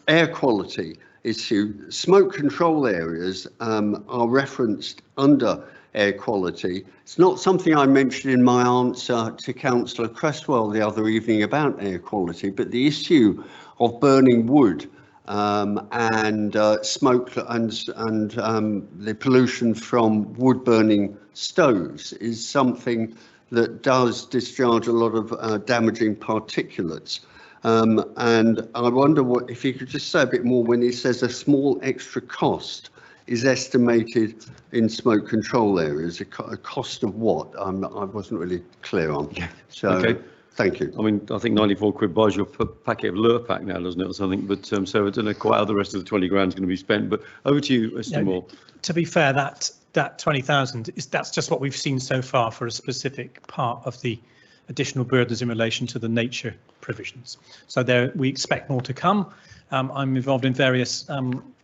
air quality issue. Smoke control areas are referenced under air quality. It's not something I mentioned in my answer to Councillor Cresswell the other evening about air quality, but the issue of burning wood and smoke and the pollution from wood burning stoves is something that does discharge a lot of damaging particulates. And I wonder if you could just say a bit more when he says a small extra cost is estimated in smoke control areas. A cost of what? I wasn't really clear on. So, okay. Thank you. I mean, I think 94 quid buys you a packet of Lurpak now, doesn't it, or something? But so I don't know quite how the rest of the 20 grand is going to be spent. But over to you, Mr. Moore. To be fair, that 20,000 that's just what we've seen so far for a specific part of the additional burdens in relation to the nature provisions. So there, we expect more to come. I'm involved in various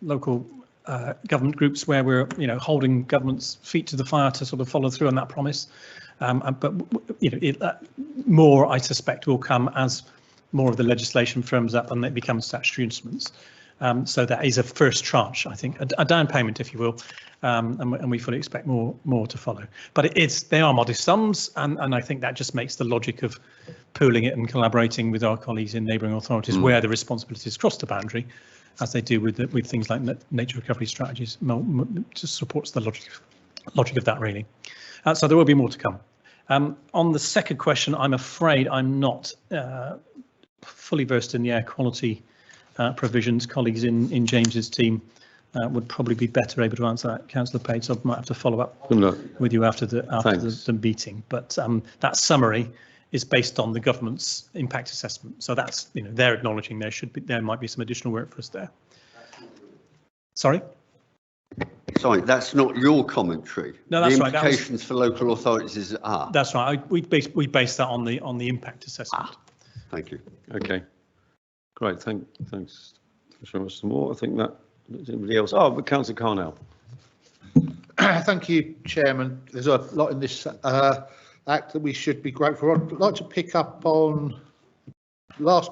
local government groups where we're, holding government's feet to the fire to sort of follow through on that promise. But more, I suspect, will come as more of the legislation firms up and it becomes statutory instruments. So that is a first tranche, I think, a down payment, if you will, and we fully expect more to follow. But they are modest sums, and I think that just makes the logic of pooling it and collaborating with our colleagues in neighbouring authorities where the responsibilities cross the boundary, as they do with things like nature recovery strategies, just supports the logic of that, really. So there will be more to come. On the second question, I'm afraid I'm not fully versed in the air quality provisions. Colleagues in James's team would probably be better able to answer that, Councillor Page, so I might have to follow up with you after the meeting. But that summary is based on the government's impact assessment. So that's, they're acknowledging there might be some additional work for us there. Sorry? Sorry, that's not your commentary. No, that's right. The implications for local authorities are. That's right. We based that on the impact assessment. Thank you. Okay. Great. Thanks very much. Some more. I think that anybody else. Oh, but Councillor Carnell. Thank you, Chairman. There's a lot in this act that we should be grateful for. I'd like to pick up on last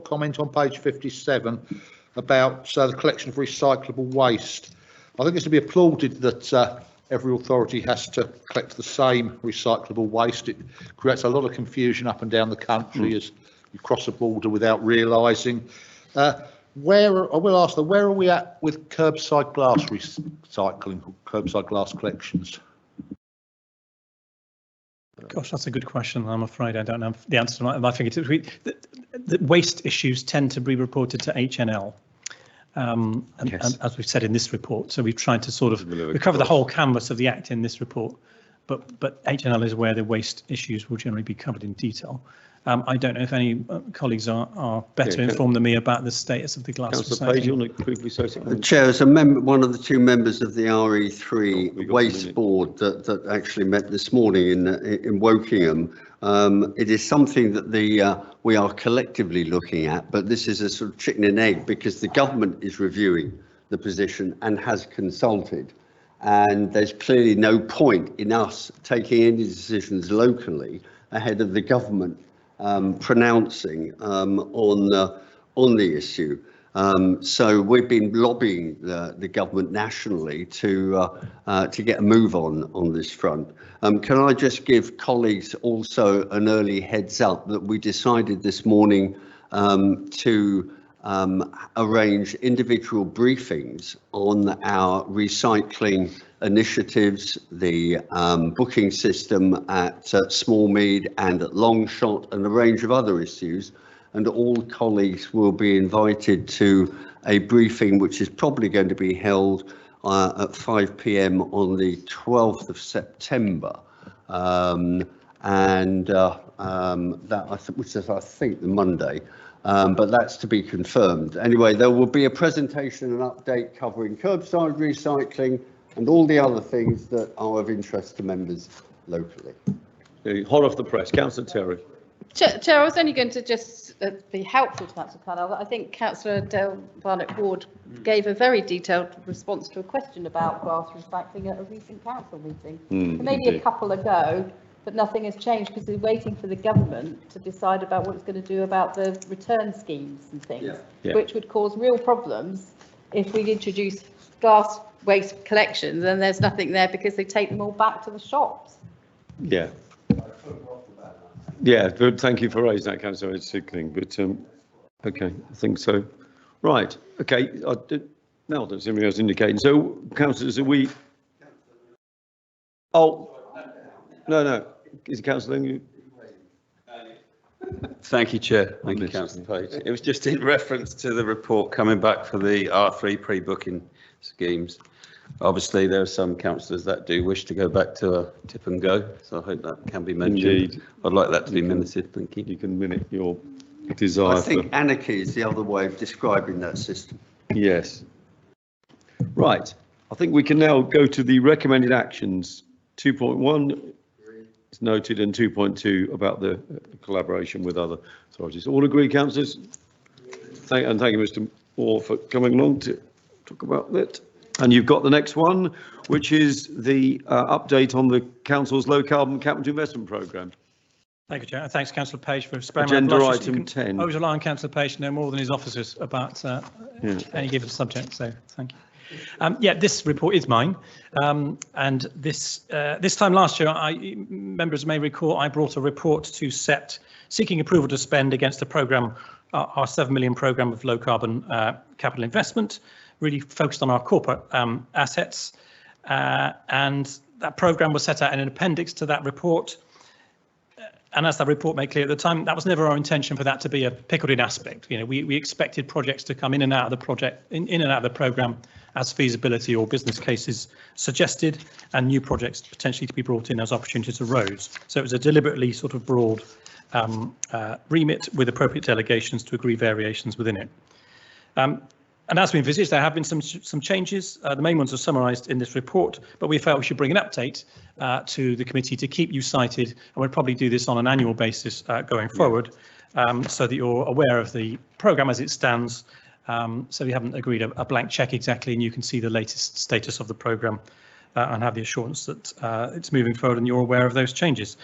comment on page 57 about the collection of recyclable waste. I think it's to be applauded that every authority has to collect the same recyclable waste. It creates a lot of confusion up and down the country as you cross a border without realising. I will ask where are we at with curbside glass recycling, curbside glass collections? Gosh, that's a good question. I'm afraid I don't have the answer to my fingertips. The waste issues tend to be reported to HNL. And as we've said in this report, so we've tried to sort of recover the whole canvas of the Act in this report, but HNL is where the waste issues will generally be covered in detail. I don't know if any colleagues are better informed than me about the status of the glass Councillor Page, you want to briefly say something? The Chair, as one of the two members of the RE3 Waste Board that actually met this morning in Wokingham, it is something that we are collectively looking at, but this is a sort of chicken and egg because the government is reviewing the position and has consulted, and there's clearly no point in us taking any decisions locally ahead of the government pronouncing on the issue. So we've been lobbying the government nationally to get a move on this front. Can I just give colleagues also an early heads up that we decided this morning to arrange individual briefings on our recycling initiatives, the booking system at Smallmead and at Longshot, and a range of other issues. And all colleagues will be invited to a briefing which is probably going to be held at 5 p.m. on the 12th of September. Which is, I think, the Monday. But that's to be confirmed. Anyway, there will be a presentation and update covering curbside recycling and all the other things that are of interest to members locally. Hot off the press, Councillor Terry. Chair, I was only going to just be helpful to Councillor Cannell. I think Councillor Dale Barnett-Ward gave a very detailed response to a question about grassroots recycling at a recent council meeting. Maybe a couple ago, but nothing has changed because we're waiting for the government to decide about what it's going to do about the return schemes and things, which would cause real problems if we introduce glass waste collections and there's nothing there because they take them all back to the shops. Yeah. Yeah, but thank you for raising that, Councillor. It's sickening, but okay, I think so. Right, okay. Now I don't see anything else indicating. So, councillors, are we? Oh, no. Is it Councillor? Thank you, Chair. Thank you, Councillor Page. It was just in reference to the report coming back for the R3 pre-booking schemes. Obviously, there are some councillors that do wish to go back to a tip and go, so I hope that can be mentioned. Indeed. I'd like that to be minuted. Thank you. You can minute your desire. I think anarchy is the other way of describing that system. Yes. Right. I think we can now go to the recommended actions. 2.1 is noted and 2.2 about the collaboration with other authorities. All agree, councillors? Thank you, Mr. Moore, for coming along to talk about that. And you've got the next one, which is the update on the council's low carbon capital investment programme. Thank you, Chair. Thanks, Councillor Page, for sparing Agenda my item 10. I always rely on Councillor Page to know more than his officers about any given subject, so thank you. Yeah, this report is mine, and this time last year, members may recall, I brought a report to SEPT seeking approval to spend against the programme, our 7 million programme of low carbon capital investment, really focused on our corporate assets, and that programme was set out in an appendix to that report. And as that report made clear at the time, that was never our intention for that to be a picketed aspect. You know, we expected projects to come in and out of the project, in and out of the programme as feasibility or business cases suggested, and new projects potentially to be brought in as opportunities arose. So it was a deliberately sort of broad remit with appropriate delegations to agree variations within it. And as we envisaged, there have been some changes. The main ones are summarised in this report, but we felt we should bring an update to the committee to keep you cited, and we'll probably do this on an annual basis going forward, so that you're aware of the programme as it stands. So we haven't agreed a blank cheque exactly, and you can see the latest status of the programme and have the assurance that it's moving forward and you're aware of those changes.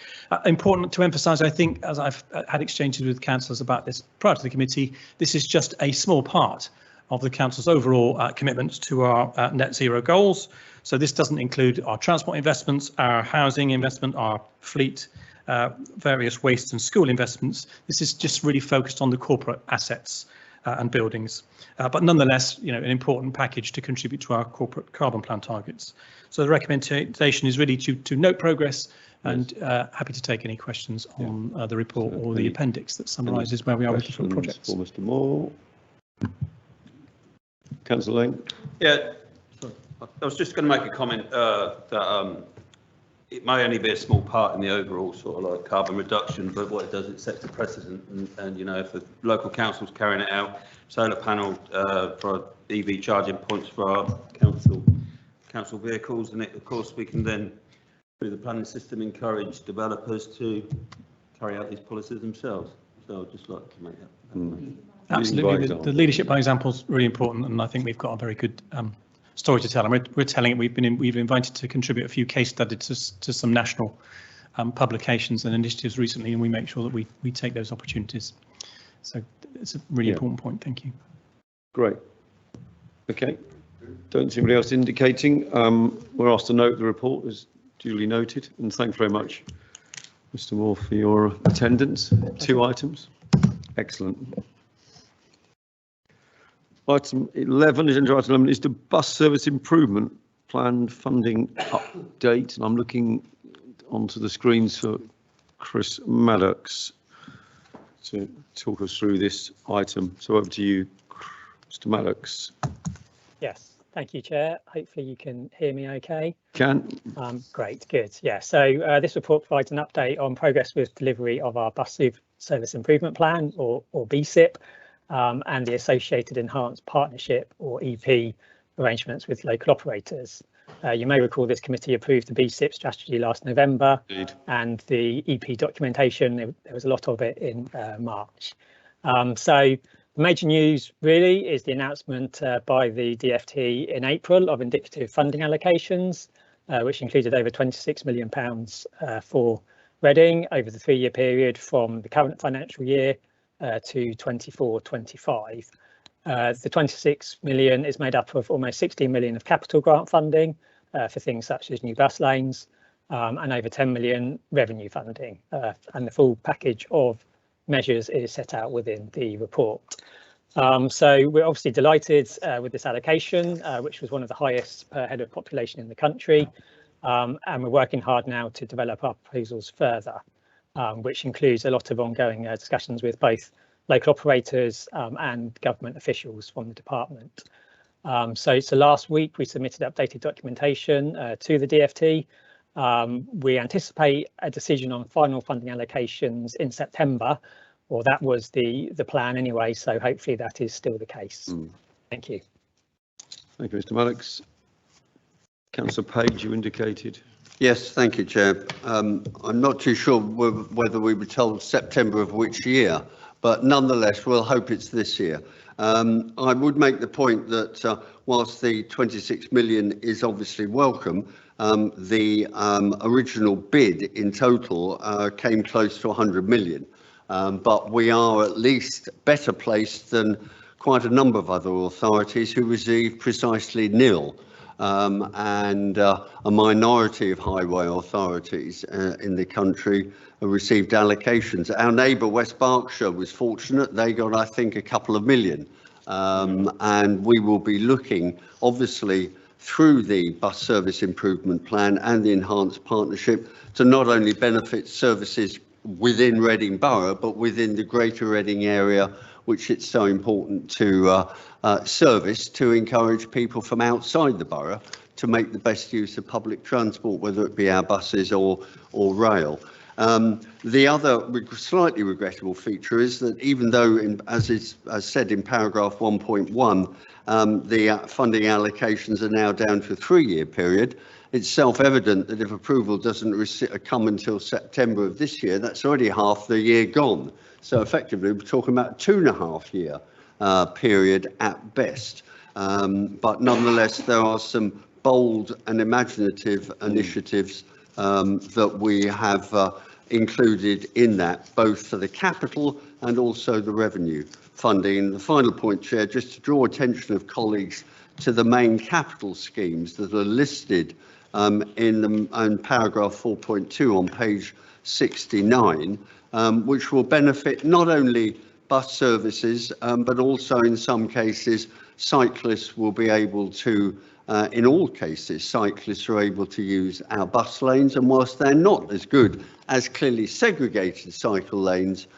Important to emphasise, I think, as I've had exchanges with councillors about this prior to the committee, this is just a small part of the council's overall commitment to our net zero goals. So this doesn't include our transport investments, our housing investment, our fleet, various waste and school investments. This is just really focused on the corporate assets and buildings, but nonetheless, you know, an important package to contribute to our corporate carbon plan targets. So the recommendation is really to note progress, and happy to take any questions on the report or the appendix that summarises where we are with different projects. For Mr. Moore. Councillor Lane. Yeah, I was just going to make a comment that it may only be a small part in the overall sort of like carbon reduction, but what it does, it sets a precedent, and you know, if the local council's carrying it out, solar panel for EV charging points for our council vehicles, and it, of course we can then through the planning system encourage developers to carry out these policies themselves. So I'd just like to make that. Absolutely, the leadership by example is really important, and I think we've got a very good story to tell. And we're telling it. We've invited to contribute a few case studies to some national publications and initiatives recently, and we make sure that we take those opportunities. So it's a really important point. Thank you. Great. Okay. Don't see anybody else indicating. We're asked to note the report as duly noted, and thanks very much, Mr. Moore, for your attendance. 2 items. Excellent. Item 11 is item 11 is the bus service improvement plan funding update, and I'm looking onto the screens for Chris Maddox to talk us through this item. So over to you, Mr. Maddox. Yes, thank you, Chair. Hopefully you can hear me okay. Can. Great, good. Yeah, so this report provides an update on progress with delivery of our bus service improvement plan, or BSIP, and the associated enhanced partnership, or EP, arrangements with local operators. You may recall this committee approved the BSIP strategy last November. Indeed. And the EP documentation, there was a lot of it in March. So the major news really is the announcement by the DfT in April of indicative funding allocations, which included over £26 million for Reading over the 3-year period from the current financial year to 24-25. The 26 million is made up of almost 16 million of capital grant funding for things such as new bus lanes and over 10 million revenue funding. And the full package of measures is set out within the report. So we're obviously delighted with this allocation, which was one of the highest per head of population in the country. And we're working hard now to develop our proposals further, which includes a lot of ongoing discussions with both local operators and government officials from the department. So last week we submitted updated documentation to the DfT. We anticipate a decision on final funding allocations in September, or that was the plan anyway, so hopefully that is still the case. Thank you. Thank you, Mr. Maddox. Councillor Page, you indicated. Yes, thank you, Chair. I'm not too sure whether we were told September of which year, but nonetheless, we'll hope it's this year. I would make the point that whilst the 26 million is obviously welcome, the original bid in total came close to 100 million. But we are at least better placed than quite a number of other authorities who received precisely nil. And a minority of highway authorities in the country received allocations. Our neighbour West Berkshire was fortunate. They got, I think, a couple of million. And we will be looking, obviously, through the bus service improvement plan and the enhanced partnership to not only benefit services within Reading Borough, but within the greater Reading area, which it's so important to service, to encourage people from outside the borough to make the best use of public transport, whether it be our buses or rail. The other slightly regrettable feature is that even though, as said in paragraph 1.1, the funding allocations are now down to a 3-year period, it's self-evident that if approval doesn't come until September of this year, that's already half the year gone. So effectively, we're talking about a 2.5-year period at best. But nonetheless, there are some bold and imaginative initiatives that we have included in that, both for the capital and also the revenue funding. The final point, Chair, just to draw attention of colleagues to the main capital schemes that are listed in paragraph 4.2 on page 69, which will benefit not only bus services, but also in some cases cyclists will be able to, in all cases, cyclists are able to use our bus lanes, and whilst they're not as good as clearly segregated cycle lanes,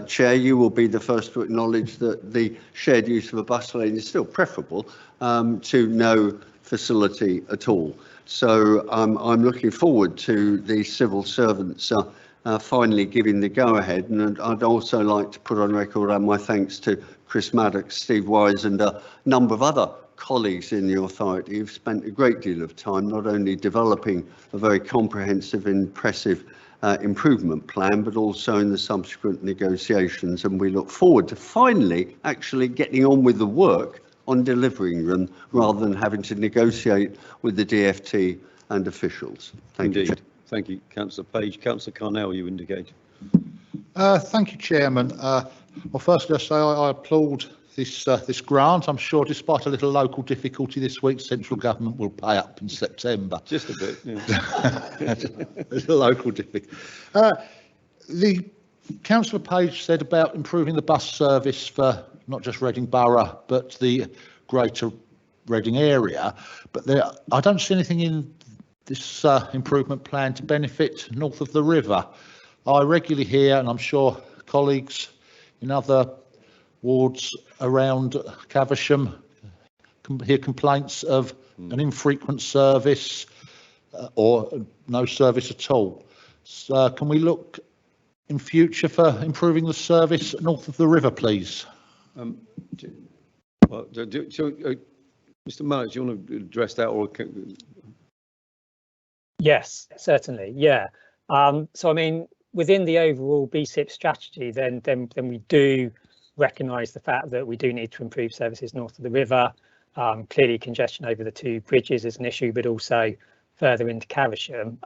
Chair, you will be the first to acknowledge that the shared use of a bus lane is still preferable to no facility at all. So I'm looking forward to the civil servants finally giving the go-ahead, and I'd also like to put on record my thanks to Chris Maddox, Steve Wise and a number of other colleagues in the authority who've spent a great deal of time not only developing a very comprehensive, impressive improvement plan, but also in the subsequent negotiations, and we look forward to finally actually getting on with the work on delivering them rather than having to negotiate with the DfT and officials. Thank you. Thank you, Councillor Page. Councillor Carnell, you indicate. Thank you, Chairman. Well, firstly, I say I applaud this grant. I'm sure, despite a little local difficulty this week, central government will pay up in September. Just a bit, yeah. There's a local difficulty. The Councillor Page said about improving the bus service for not just Reading Borough, but the greater Reading area. But I don't see anything in this improvement plan to benefit north of the river. I regularly hear, and I'm sure colleagues in other wards around Caversham hear complaints of an infrequent service or no service at all. So can we look in future for improving the service north of the river, please? Mr. Maddox, do you want to address that, or Yes, certainly. Yeah. So I mean, within the overall BSIP strategy, then we do recognise the fact that we do need to improve services north of the river. Clearly, congestion over the two bridges is an issue, but also further into Caversham.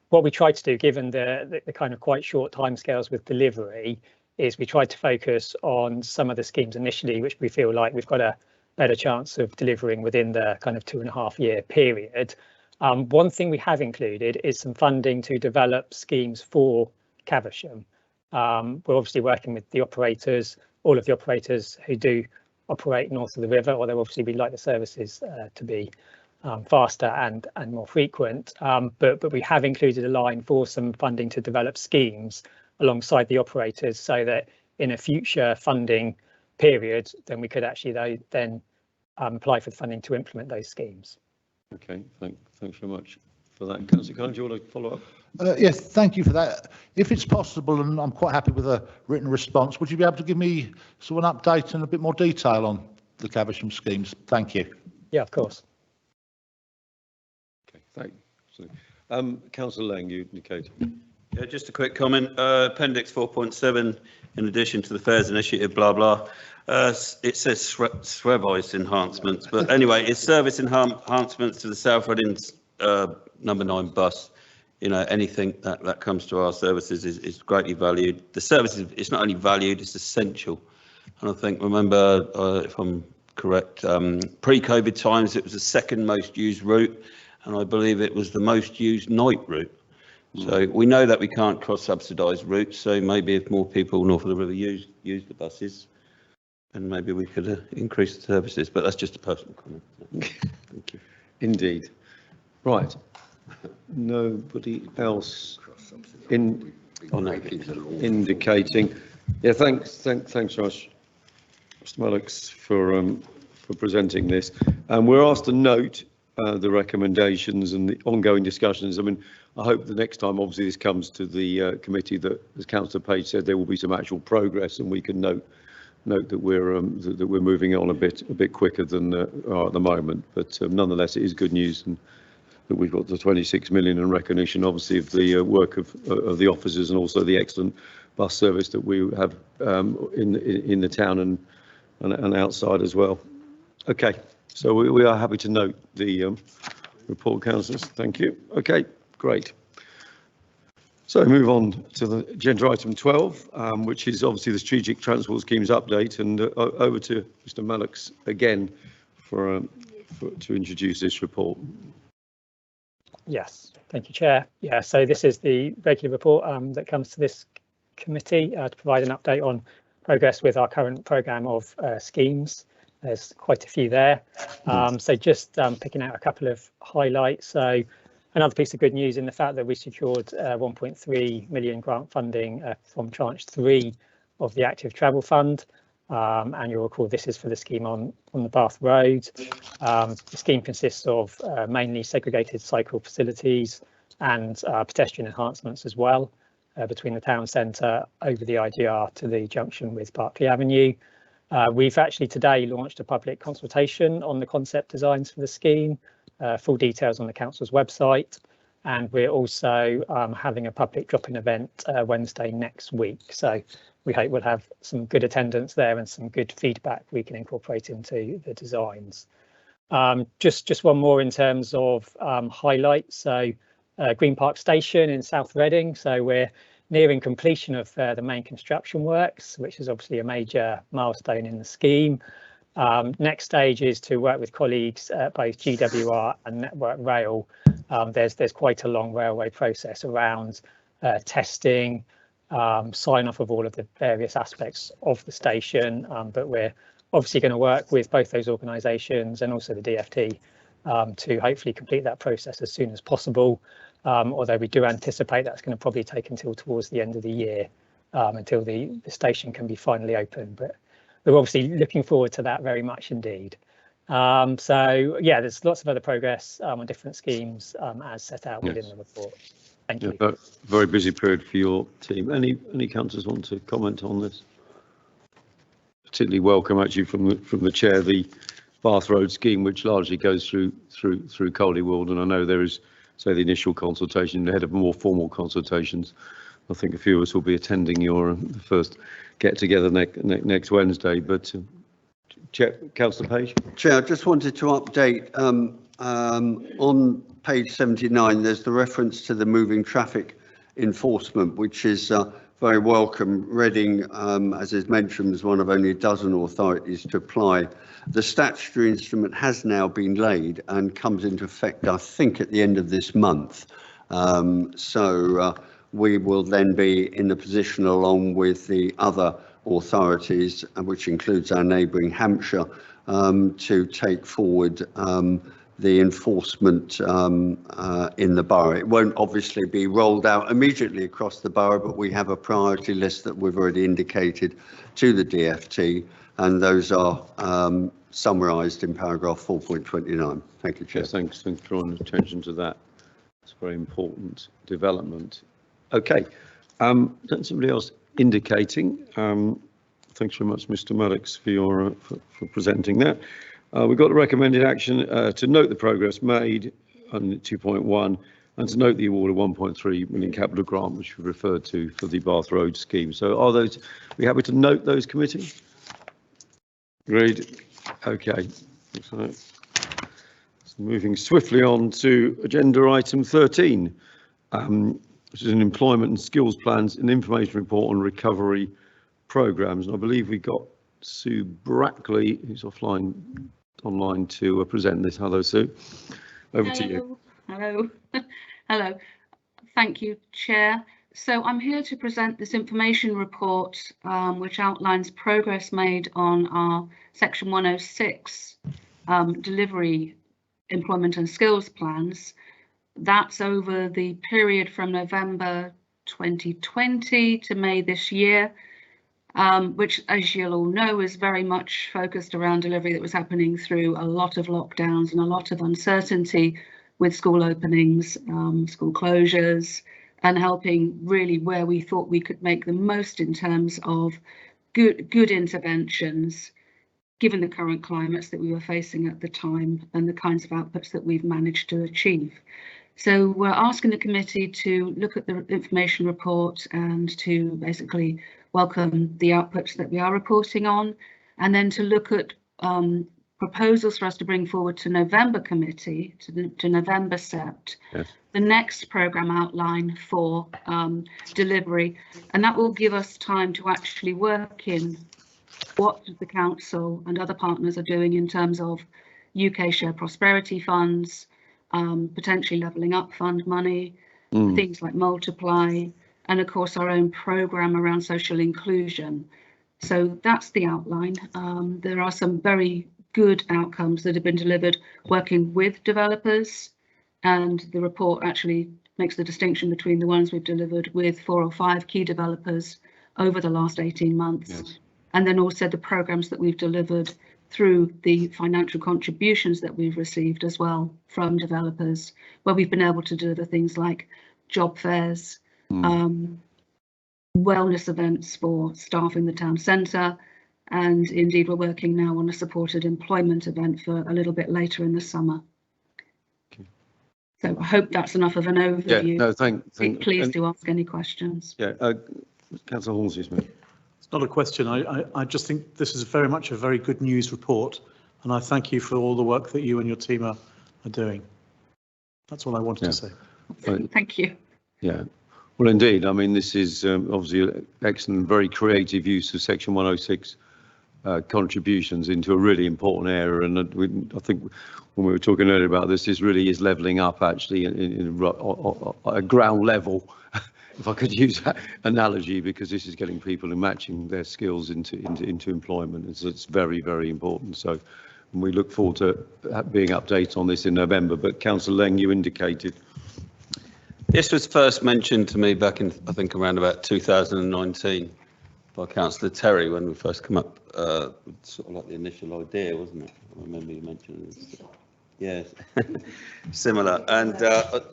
What we tried to do, given the kind of quite short timescales with delivery, is we tried to focus on some of the schemes initially, which we feel like we've got a better chance of delivering within the kind of 2.5-year period. One thing we have included is some funding to develop schemes for Caversham. We're obviously working with the operators, all of the operators who do operate north of the river, although obviously we'd like the services to be faster and more frequent. But we have included a line for some funding to develop schemes alongside the operators, so that in a future funding period, then we could actually then apply for the funding to implement those schemes. Okay, thanks very much for that. Councillor Cullen, do you want to follow up? Yes, thank you for that. If it's possible, and I'm quite happy with a written response, would you be able to give me sort of an update and a bit more detail on the Caversham schemes? Thank you. Yeah, of course. Okay, thanks. Councillor Lang, you indicated. Yeah, just a quick comment. Appendix 4.7, in addition to the fares initiative, blah, blah. It says SWEVOICE enhancements, but anyway, it's service enhancements to the South Reading number 9 bus. You know, anything that comes to our services is greatly valued. The service it's not only valued, it's essential. And I think, remember, if I'm correct, pre-COVID times, it was the second most used route, and I believe it was the most used night route. So we know that we can't cross-subsidise routes, so maybe if more people north of the river use the buses, and maybe we could increase the services, but that's just a personal comment. Thank you. Indeed. Right. Nobody else indicating. Yeah, thanks, Josh. Mr. Mullocks for presenting this. We're asked to note the recommendations and the ongoing discussions. I mean, I hope the next time, obviously, this comes to the committee, that, as Councillor Page said, there will be some actual progress, and we can note that we're moving on a bit quicker than are at the moment. But nonetheless, it is good news, and that we've got the 26 million in recognition, obviously, of the work of the officers, and also the excellent bus service that we have in the town and outside as well. Okay, so we are happy to note the report, councillors. Thank you. Okay, great. So move on to the agenda item 12, which is obviously the strategic transport schemes update, and over to Mr. Mullocks again to introduce this report. Yes, thank you, Chair. Yeah, so this is the regular report that comes to this committee to provide an update on progress with our current programme of schemes. There's quite a few there. So just picking out a couple of highlights. So another piece of good news in the fact that we secured 1.3 million grant funding from tranche 3 of the Active Travel Fund. And you'll recall this is for the scheme on the Bath Road. The scheme consists of mainly segregated cycle facilities and pedestrian enhancements as well, between the town centre over the IGR to the junction with Berkeley Avenue. We've actually today launched a public consultation on the concept designs for the scheme, full details on the council's website, and we're also having a public drop-in event Wednesday next week. So we hope we'll have some good attendance there and some good feedback we can incorporate into the designs. Just one more in terms of highlights. So Green Park Station in South Reading. So we're nearing completion of the main construction works, which is obviously a major milestone in the scheme. Next stage is to work with colleagues at both GWR and Network Rail. There's quite a long railway process around testing, sign off of all of the various aspects of the station, but we're obviously going to work with both those organisations and also the DFT to hopefully complete that process as soon as possible, although we do anticipate that's going to probably take until towards the end of the year until the station can be finally open, but we're obviously looking forward to that very much indeed. So yeah, there's lots of other progress on different schemes as set out within the report. Thank you. Very busy period for your team. Any councillors want to comment on this? Particularly welcome actually from the chair the Bath Road scheme, which largely goes through Coldy Wold, and I know there is say, the initial consultation ahead of more formal consultations. I think a few of us will be attending your first get-together next Wednesday, but Councillor Page. Chair, I just wanted to update on page 79, there's the reference to the moving traffic enforcement, which is very welcome. Reading, as is mentioned, is one of only a dozen authorities to apply. The statutory instrument has now been laid and comes into effect, I think, at the end of this month. So we will then be in a position, along with the other authorities, which includes our neighbouring Hampshire, to take forward the enforcement in the borough. It won't obviously be rolled out immediately across the borough, but we have a priority list that we've already indicated to the DFT, and those are summarised in paragraph 4.29. Thank you, Chair. Yes, thanks for drawing attention to that. It's a very important development. Okay, don't somebody else indicating. Thanks very much, Mr. Maddox, for your for presenting that. We've got a recommended action to note the progress made on 2.1 and to note the award of 1.3 million capital grant, which we referred to for the Bath Road scheme. So are we happy to note those, committee? Agreed. Okay. So moving swiftly on to agenda item 13, which is an employment and skills plans and information report on recovery programs. And I believe we got Sue Brackley, who's online to present this. Hello, Sue. Over to you. Hello. Hello. Thank you, Chair. So I'm here to present this information report, which outlines progress made on our Section 106 delivery employment and skills plans. That's over the period from November 2020 to May this year, which, as you'll all know, is very much focused around delivery that was happening through a lot of lockdowns and a lot of uncertainty with school openings, school closures, and helping really where we thought we could make the most in terms of good interventions, given the current climates that we were facing at the time and the kinds of outputs that we've managed to achieve. So we're asking the committee to look at the information report and to basically welcome the outputs that we are reporting on, and then to look at proposals for us to bring forward to November committee, to November SEPT, yes, the next programme outline for delivery, and that will give us time to actually work in what the council and other partners are doing in terms of UK Share Prosperity funds, potentially levelling up fund money, things like Multiply, and of course our own programme around social inclusion. So that's the outline. There are some very good outcomes that have been delivered working with developers, and the report actually makes the distinction between the ones we've delivered with 4 or 5 key developers over the last 18 months, yes, and then also the programmes that we've delivered through the financial contributions that we've received as well from developers, where we've been able to deliver things like job fairs, wellness events for staff in the town centre, and indeed we're working now on a supported employment event for a little bit later in the summer. Okay. So I hope that's enough of an overview. Yeah, no, Please do ask any questions. Yeah, Councillor Halsey-Smith. It's not a question. I just think this is very much a very good news report, and I thank you for all the work that you and your team are doing. That's all I wanted to say. Thank you. Yeah. Well, indeed. I mean, this is obviously an excellent, very creative use of Section 106 contributions into a really important area. And I think when we were talking earlier about this really is levelling up actually in a ground level, if I could use that analogy, because this is getting people and matching their skills into employment. It's very, very important. So we look forward to being updated on this in November. But Councillor Leng, you indicated. This was first mentioned to me back in, I think, around about 2019 by Councillor Terry when we first come up, sort of like the initial idea, wasn't it? I remember you mentioning this. Yes, similar. And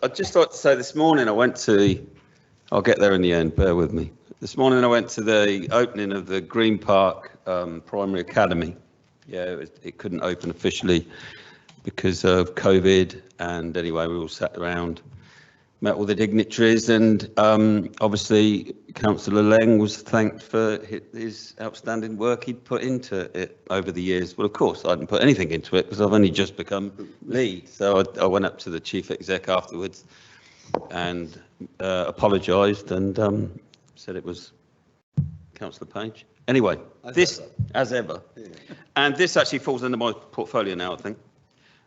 I'd just like to say this morning I went to, I'll get there in the end, bear with me. This morning I went to the opening of the Green Park Primary Academy. Yeah, it couldn't open officially because of COVID, and anyway we all sat around met all the dignitaries, and obviously Councillor Leng was thanked for his outstanding work he'd put into it over the years. Well, of course, I didn't put anything into it because I've only just become lead. So I went up to the chief exec afterwards and apologised and said it was Councillor Page. Anyway, as ever. Yeah. And this actually falls under my portfolio now, I think.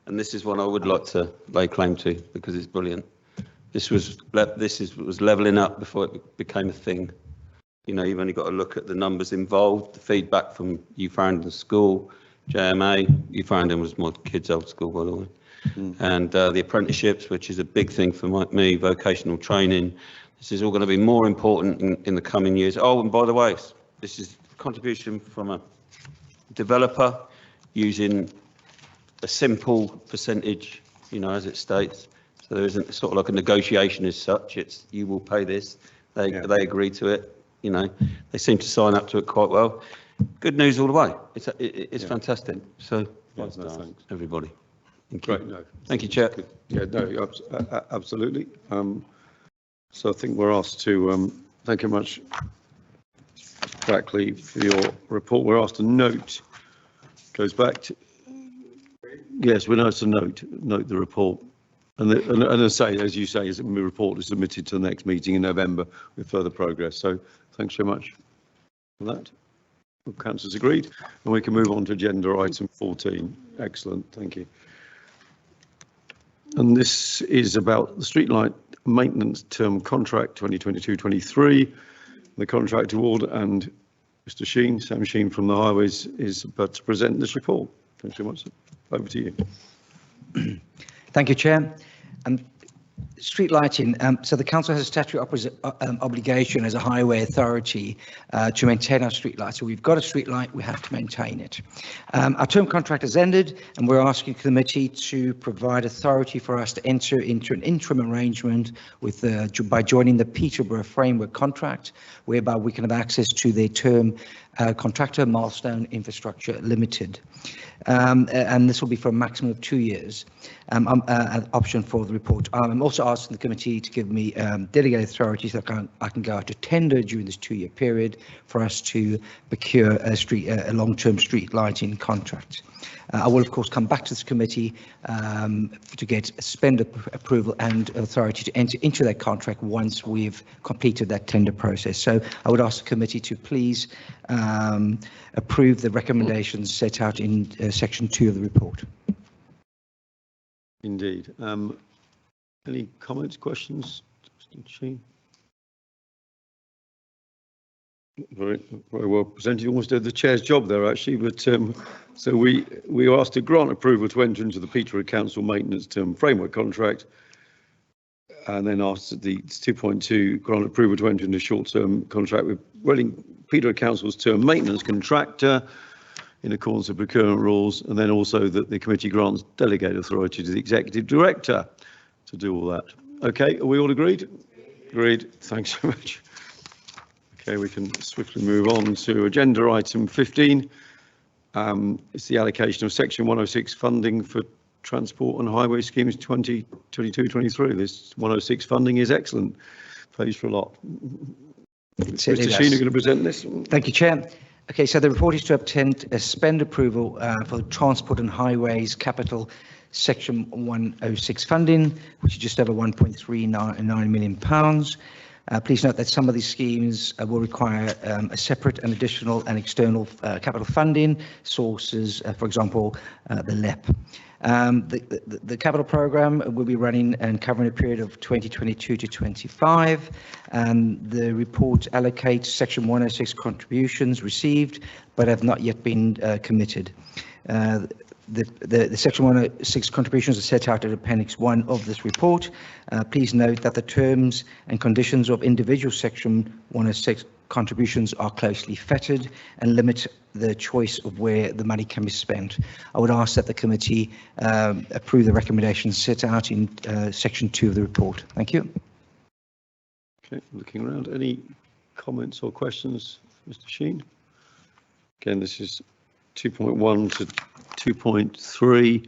And this is one I would like to lay claim to because it's brilliant. This was levelling up before it became a thing. You know, you've only got to look at the numbers involved, the feedback from Youth Farringdon School, JMA. Youth Farringdon was my kids' old school, by the way. And the apprenticeships, which is a big thing for me, vocational training. This is all going to be more important in the coming years. Oh, and by the way, this is contribution from a developer using a simple percentage, you know, as it states. So there isn't sort of like a negotiation as such. It's you will pay this. They agree to it. You know, they seem to sign up to it quite well. Good news all the way. It's fantastic. So thanks, everybody. Thank you. Great. No. Thank you, Chair. Yeah, no, absolutely. So I think we're asked to thank you much, Brackley, for your report. We're asked to note. Goes back to. Yes, we're asked to note the report. And I say, as you say, the report is submitted to the next meeting in November with further progress. So thanks very much for that. Councillors agreed, and we can move on to agenda item 14. Excellent, thank you. And this is about the streetlight maintenance term contract 2022-23. The contract award, and Mr. Sheen, Sam Sheen from the Highways, is about to present this report. Thanks very much. Over to you. Thank you, Chair. Street lighting. So the council has a statutory obligation as a highway authority to maintain our street lights. So we've got a street light, we have to maintain it. Our term contract has ended, and we're asking the committee to provide authority for us to enter into an interim arrangement with by joining the Peterborough framework contract, whereby we can have access to their term contractor, Milestone Infrastructure Limited. And this will be for a maximum of 2 years, an option for the report. I'm also asking the committee to give me delegated authority so I can go out to tender during this 2-year period for us to procure a long-term street lighting contract. I will, of course, come back to this committee to get spend approval and authority to enter into that contract once we've completed that tender process. So I would ask the committee to please approve the recommendations set out in section 2 of the report. Indeed. Any comments, questions? Very well presented. You almost did the chair's job there, actually. But so we were asked to grant approval to enter into the Peterborough Council maintenance term framework contract, and then asked the 2.2 grant approval to enter into short-term contract with Reading Peterborough Council's term maintenance contractor in accordance with procurement rules, and then also that the committee grants delegated authority to the executive director to do all that. Okay, are we all agreed? Agreed. Thanks so much. Okay, we can swiftly move on to agenda item 15. It's the allocation of section 106 funding for transport and highway schemes 2022-23. This 106 funding is excellent. Pays for a lot. Mr. Sheen, you're going to present this. Thank you, Chair. Okay, so the report is to obtain a spend approval for transport and highways capital section 106 funding, which is just over £1.39 million. Please note that some of these schemes will require a separate and additional and external capital funding sources, for example, the LEP. The capital programme will be running and covering a period of 2022 to 25. The report allocates section 106 contributions received but have not yet been committed. The section 106 contributions are set out in Appendix 1 of this report. Please note that the terms and conditions of individual section 106 contributions are closely fettered and limit the choice of where the money can be spent. I would ask that the committee approve the recommendations set out in section 2 of the report. Thank you. Okay, looking around, any comments or questions, Mr. Sheen? Again, this is 2.1 to 2.3.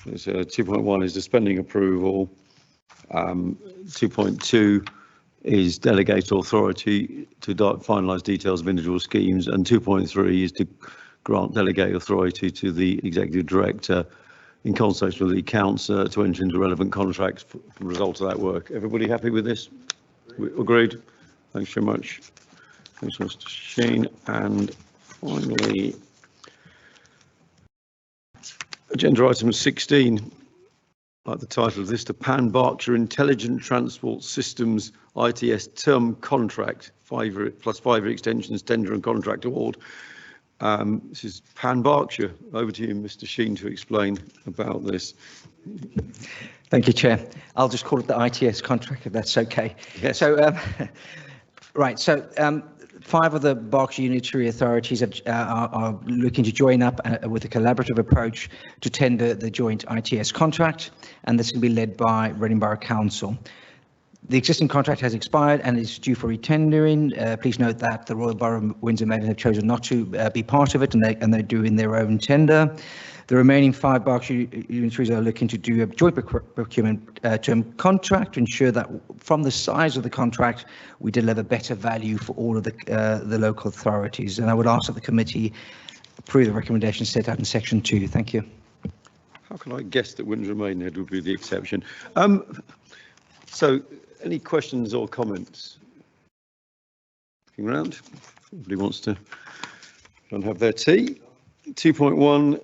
2.1 is the spending approval, 2.2 is delegate authority to finalise details of individual schemes, and 2.3 is to grant delegate authority to the executive director in consultation with the councillor to enter into relevant contracts for the result of that work. Everybody happy with this? Agreed? Thanks very much. Thanks, Mr. Sheen. And finally, agenda item 16, like the title of this, the Pan Berkshire Intelligent Transport Systems ITS term contract, 5-year plus 5-year extensions, tender and contract award. This is Pan Berkshire. Over to you, Mr. Sheen, to explain about this. Thank you, Chair. I'll just call it the ITS contract, if that's okay. Yes. So, right. So, 5 of the Berkshire unitary authorities are looking to join up with a collaborative approach to tender the joint ITS contract, and this will be led by Reading Borough Council. The existing contract has expired and is due for retendering. Please note that the Royal Borough of Windsor Maiden have chosen not to be part of it, and they're doing their own tender. The remaining 5 Berkshire unitaries are looking to do a joint procurement term contract to ensure that from the size of the contract, we deliver better value for all of the local authorities. And I would ask that the committee approve the recommendations set out in section 2. Thank you. How can I guess that Windsor Maidenhead would be the exception? So, any questions or comments? Looking around, everybody wants to have their tea. 2.1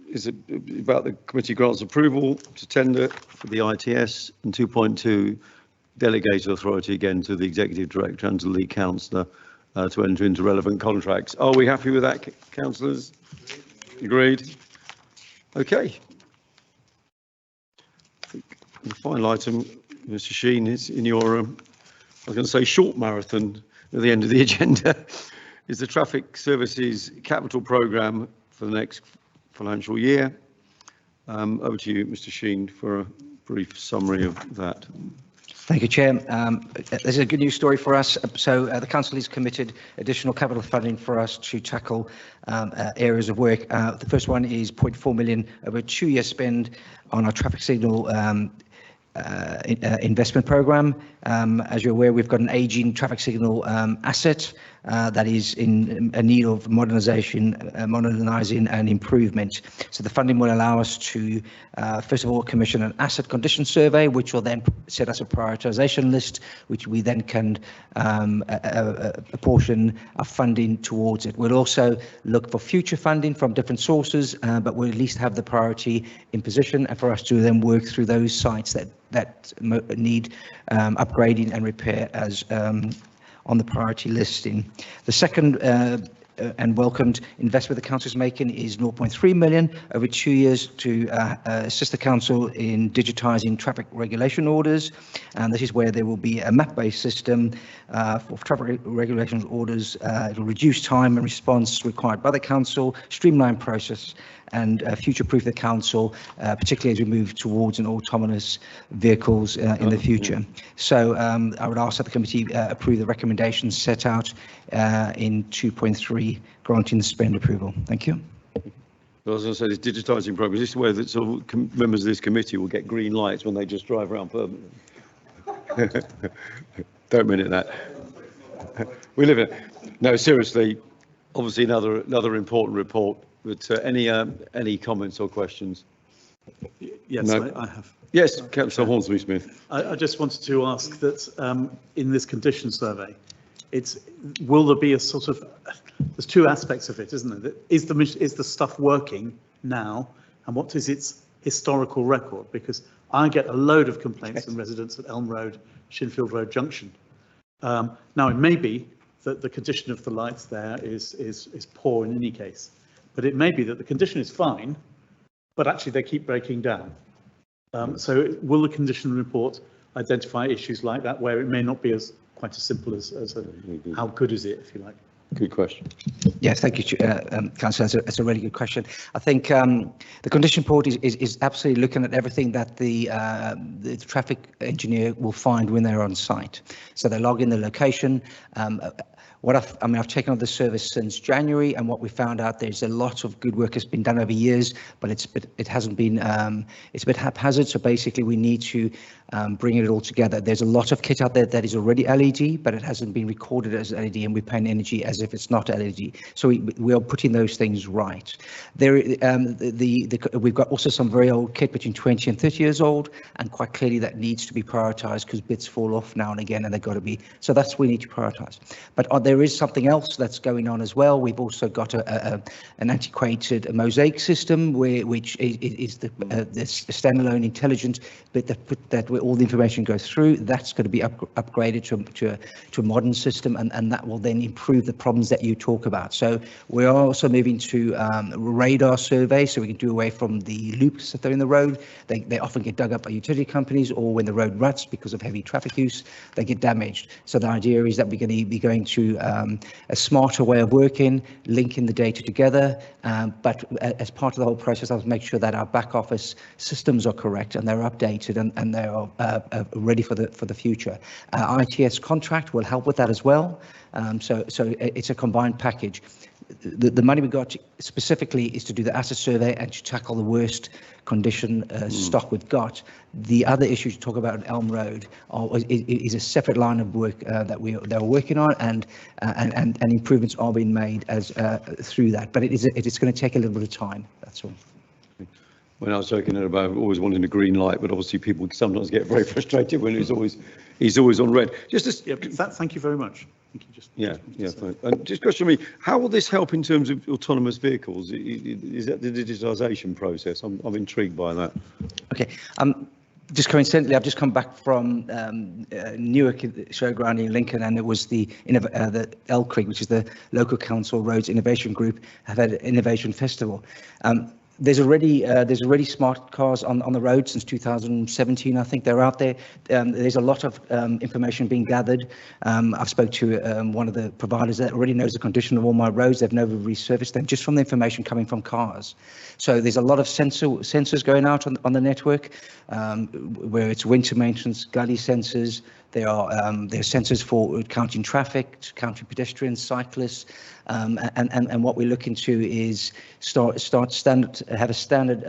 is about the committee grants approval to tender for the ITS, and 2.2 delegated authority again to the executive director and to the lead councillor to enter into relevant contracts. Are we happy with that, councillors? Agreed. Okay. The final item, Mr. Sheen, is in your, I was going to say short marathon at the end of the agenda, is the Traffic Services Capital Programme for the next financial year. Over to you, Mr. Sheen, for a brief summary of that. Thank you, Chair. This is a good news story for us. So the Council has committed additional capital funding for us to tackle areas of work. The first one is 0.4 million over a 2-year spend on our traffic signal investment programme. As you're aware, we've got an ageing traffic signal asset that is in need of modernising and improvement. So the funding will allow us to, first of all, commission an asset condition survey, which will then set us a prioritisation list, which we then can apportion our funding towards it. We'll also look for future funding from different sources, but we'll at least have the priority in position, and for us to then work through those sites that need upgrading and repair as on the priority listing. The second and welcomed investment the council is making is 0.3 million over 2 years to assist the council in digitising traffic regulation orders, and this is where there will be a map-based system for traffic regulation orders. It will reduce time and response required by the council, streamline process, and future-proof the council, particularly as we move towards an autonomous vehicles in the future. So I would ask that the committee approve the recommendations set out in 2.3, granting the spend approval. Thank you. Well, as I said, it's digitising progress. This is where that sort of members of this committee will get green lights when they just drive around permanently. Don't mean it that. We live in. No, seriously. Obviously, another important report. But any comments or questions? Yes, no? I have. Yes, Councillor Hornsby-Smith. I just wanted to ask that in this condition survey, will there be a sort of, there's 2 aspects of it, isn't there? Is the stuff working now, and what is its historical record? Because I get a load of complaints from residents at Elm Road, Shinfield Road Junction. Now it may be that the condition of the lights there is poor in any case. But it may be that the condition is fine, but actually they keep breaking down. So will the condition report identify issues like that, where it may not be quite as simple as how good is it, if you like? Good question. Yes, thank you, Councillor. That's a really good question. I think the condition report is absolutely looking at everything that the traffic engineer will find when they're on site. So they log in the location. I've taken on the service since January, and what we found out, there's a lot of good work has been done over years, but it hasn't been, it's a bit haphazard. So basically we need to bring it all together. There's a lot of kit out there that is already LED, but it hasn't been recorded as LED, and we're paying energy as if it's not LED. So we are putting those things right. There, we've got also some very old kit between 20 and 30 years old, and quite clearly that needs to be prioritised because bits fall off now and again, and they've got to be. So that's what we need to prioritise. But there is something else that's going on as well. We've also got an antiquated mosaic system, which is the standalone intelligent bit that where all the information goes through. That's going to be upgraded to a modern system, and that will then improve the problems that you talk about. So we are also moving to radar survey, so we can do away from the loops that are in the road. They often get dug up by utility companies, or when the road ruts because of heavy traffic use, they get damaged. So the idea is that we're going to be going to a smarter way of working, linking the data together, but as part of the whole process, I'll make sure that our back office systems are correct and they're updated and they are ready for the future. ITS contract will help with that as well. So it's a combined package. The money we got specifically is to do the asset survey and to tackle the worst condition stock we've got. The other issue to talk about on Elm Road is a separate line of work that they're working on, and improvements are being made as through that. But it's going to take a little bit of time. That's all. When I was joking about always wanting a green light, but obviously people sometimes get very frustrated when he's always on red. Thank you very much. And just question me, how will this help in terms of autonomous vehicles? Is that the digitisation process? I'm intrigued by that. Okay. Just coincidentally, I've just come back from Newark Showground in Lincoln, and it was the Elm Creek, which is the local council roads innovation group, have had an innovation festival. There's already smart cars on the road since 2017. I think they're out there. There's a lot of information being gathered. I've spoke to one of the providers that already knows the condition of all my roads. They've never resurfaced them just from the information coming from cars. So there's a lot of sensors going out on the network, where it's winter maintenance, gully sensors. There are sensors for counting traffic, counting pedestrians, cyclists, and what we're looking to is have a standard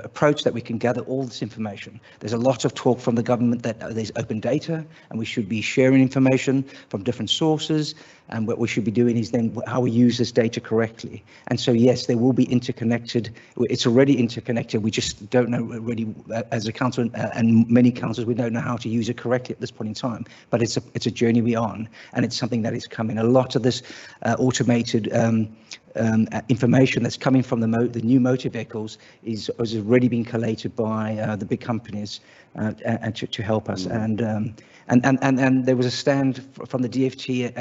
approach that we can gather all this information. There's a lot of talk from the government that there's open data and we should be sharing information from different sources. And what we should be doing is then how we use this data correctly. And so, yes, they will be interconnected. It's already interconnected. We just don't know really, as a council and many councils, we don't know how to use it correctly at this point in time. But it's a journey we're on, and it's something that is coming. A lot of this automated information that's coming from the new motor vehicles is already being collated by the big companies and to help us. And there was a stand from the DFT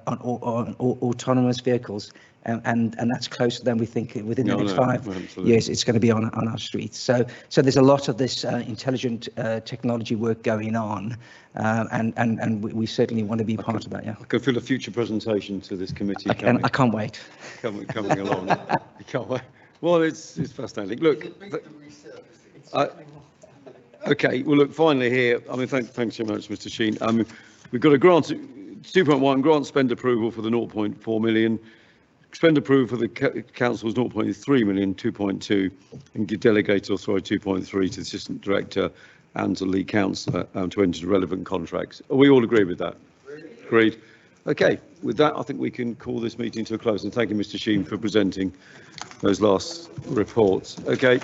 on autonomous vehicles, and that's closer than we think. Within the next 5 years, it's going to be on our streets. So there's a lot of this intelligent technology work going on, and we certainly want to be part of that. Yeah, I can feel a future presentation to this committee. I can't wait. Coming along. You can't wait. Well, it's fascinating. Look. Okay, well, look, finally here, I mean, thanks so much, Mr. Sheen. We've got a grant, 2.1, grant spend approval for the 0.4 million, spend approval for the council's 0.3 million, 2.2, and give delegated authority 2.3 to the Assistant Director and to lead councillor to enter relevant contracts. We all agree with that? Agreed. Okay, with that, I think we can call this meeting to a close, and thank you, Mr. Sheen, for presenting those last reports. Okay.